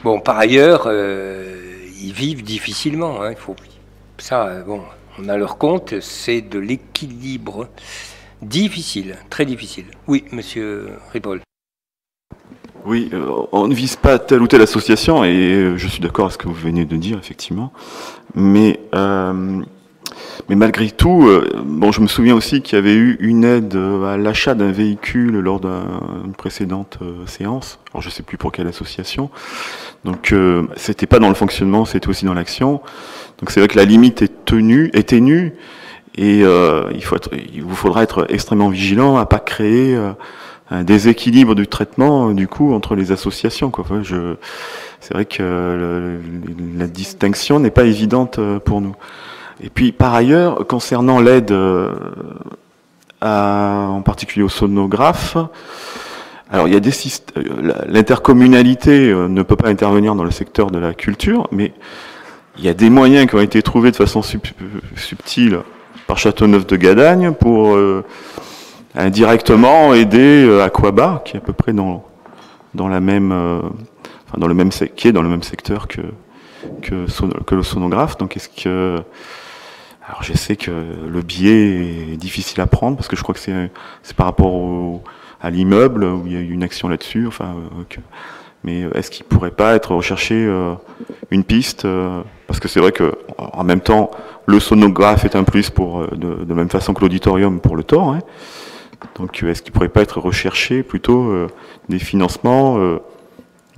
[SPEAKER 1] Bon, par ailleurs, ils vivent difficilement, hein, bon, on a leur compte, c'est de l'équilibre difficile, très difficile. Oui, monsieur Ripoll.
[SPEAKER 7] Oui, on ne vise pas telle ou telle association, et je suis d'accord avec ce que vous venez de dire, effectivement. Mais malgré tout, bon, je me souviens aussi qu'il y avait eu une aide à l'achat d'un véhicule lors d'une précédente séance. Alors, je ne sais plus pour quelle association. Donc, c'était pas dans le fonctionnement, c'était aussi dans l'action. Donc, c'est vrai que la limite est ténue, et il vous faudra être extrêmement vigilant à pas créer un déséquilibre du traitement du coup entre les associations, quoi. Enfin, c'est vrai que la distinction n'est pas évidente pour nous. Et puis par ailleurs, concernant l'aide en particulier au sonographe, alors il y a l'intercommunalité ne peut pas intervenir dans le secteur de la culture, mais il y a des moyens qui ont été trouvés de façon subtile par Châteauneuf de Gadagne pour indirectement aider Aquaba, qui est à peu près dans le même secteur que le sonographe. Donc alors je sais que le biais est difficile à prendre parce que je crois que c'est par rapport à l'immeuble où il y a eu une action là-dessus. Mais est-ce qu'il pourrait pas être recherché une piste parce que c'est vrai que en même temps le sonographe est un plus de même façon que l'auditorium pour le tort. Hein. Donc est-ce qu'il pourrait pas être recherché plutôt des financements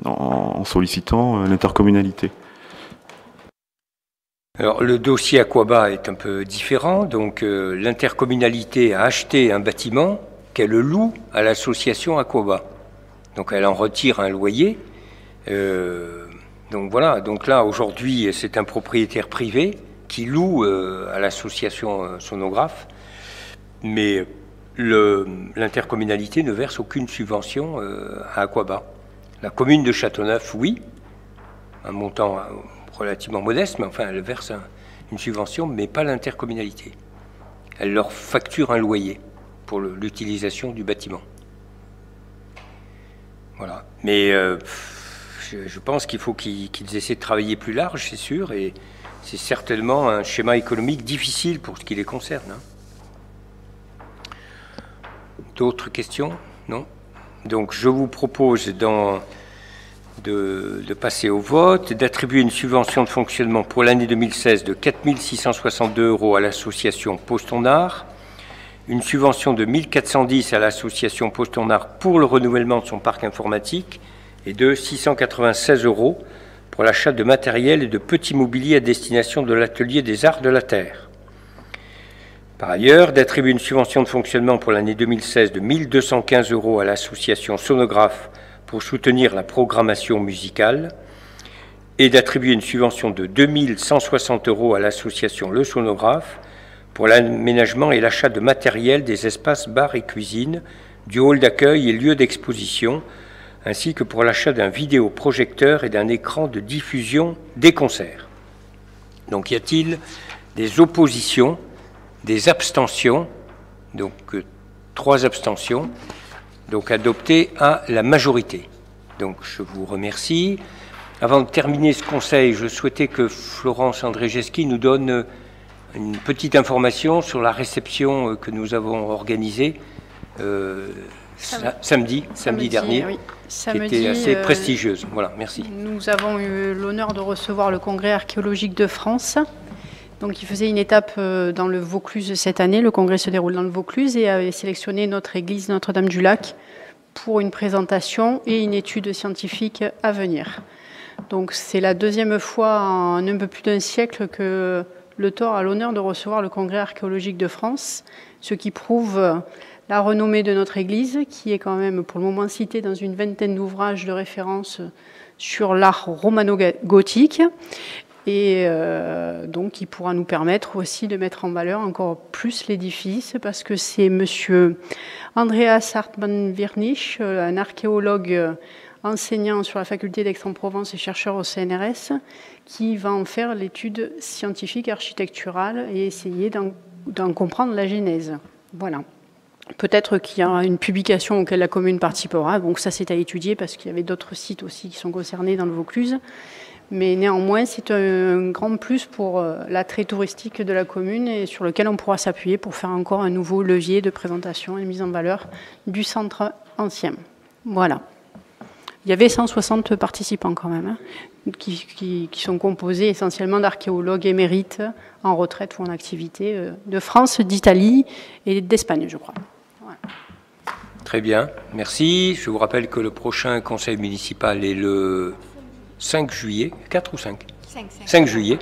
[SPEAKER 7] en sollicitant l'intercommunalité?
[SPEAKER 1] Alors le dossier Aquaba est un peu différent, donc l'intercommunalité a acheté un bâtiment qu'elle loue à l'association Aquaba. Donc elle en retire un loyer. Donc voilà, donc là aujourd'hui c'est un propriétaire privé qui loue à l'association sonographe, mais l'intercommunalité ne verse aucune subvention à Aquaba. La commune de Châteauneuf, oui, un montant relativement modeste, mais enfin elle verse une subvention, mais pas l'intercommunalité. Elle leur facture un loyer pour l'utilisation du bâtiment. Voilà. Mais je pense qu'il faut qu'ils essaient de travailler plus large, c'est sûr, et c'est certainement un schéma économique difficile pour ce qui les concerne. Hein. D'autres questions? Non? Donc je vous propose dans de passer au vote, d'attribuer une subvention de fonctionnement pour l'année 2016 de 4 662 € à l'association Postonard, une subvention de 1 410 à l'association Postonard pour le renouvellement de son parc informatique et de 696 € pour l'achat de matériel et de petits mobiliers à destination de l'atelier des arts de la terre. Par ailleurs, d'attribuer une subvention de fonctionnement pour l'année 2016 de 1 215 € à l'association Sonographe pour soutenir la programmation musicale et d'attribuer une subvention de 2 160 € à l'association Le Sonographe pour l'aménagement et l'achat de matériel des espaces bars et cuisine, du hall d'accueil et lieu d'exposition, ainsi que pour l'achat d'un vidéoprojecteur et d'un écran de diffusion des concerts. Donc y a-t-il des oppositions, des abstentions? Donc 3 abstentions, donc adoptées à la majorité. Donc je vous remercie. Avant de terminer ce conseil, je souhaitais que Florence Andrzejewski nous donne une petite information sur la réception que nous avons organisée samedi dernier, oui. Qui était assez prestigieuse. Voilà, merci.
[SPEAKER 6] Nous avons eu l'honneur de recevoir le Congrès archéologique de France. Donc, il faisait une étape dans le Vaucluse cette année. Le congrès se déroule dans le Vaucluse et avait sélectionné notre église Notre-Dame-du-Lac pour une présentation et une étude scientifique à venir. Donc, c'est la deuxième fois en un peu plus d'un siècle que le Thor a l'honneur de recevoir le Congrès archéologique de France, ce qui prouve la renommée de notre Église, qui est quand même pour le moment citée dans une vingtaine d'ouvrages de référence sur l'art romano-gothique, et donc qui pourra nous permettre aussi de mettre en valeur encore plus l'édifice, parce que c'est monsieur Andreas Hartmann-Wirnich, un archéologue enseignant sur la faculté d'Aix-en-Provence et chercheur au CNRS, qui va en faire l'étude scientifique architecturale et essayer d'en comprendre la genèse. Voilà. Peut-être qu'il y a une publication auquel la commune participera, donc ça c'est à étudier parce qu'il y avait d'autres sites aussi qui sont concernés dans le Vaucluse, mais néanmoins c'est un grand plus pour l'attrait touristique de la commune et sur lequel on pourra s'appuyer pour faire encore un nouveau levier de présentation et de mise en valeur du centre ancien. Voilà. Il y avait 160 participants quand même, hein, qui sont composés essentiellement d'archéologues émérites en retraite ou en activité de France, d'Italie et d'Espagne, je crois. Voilà.
[SPEAKER 1] Très bien, merci. Je vous rappelle que le prochain conseil municipal est le 5 juillet, 4 ou 5 5 juillet.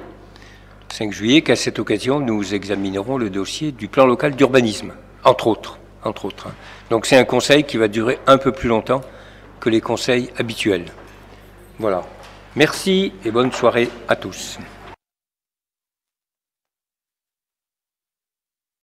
[SPEAKER 1] 5 juillet, qu'à cette occasion, nous examinerons le dossier du plan local d'urbanisme, entre autres. Hein. Donc c'est un conseil qui va durer un peu plus longtemps que les conseils habituels. Voilà. Merci et bonne soirée à tous.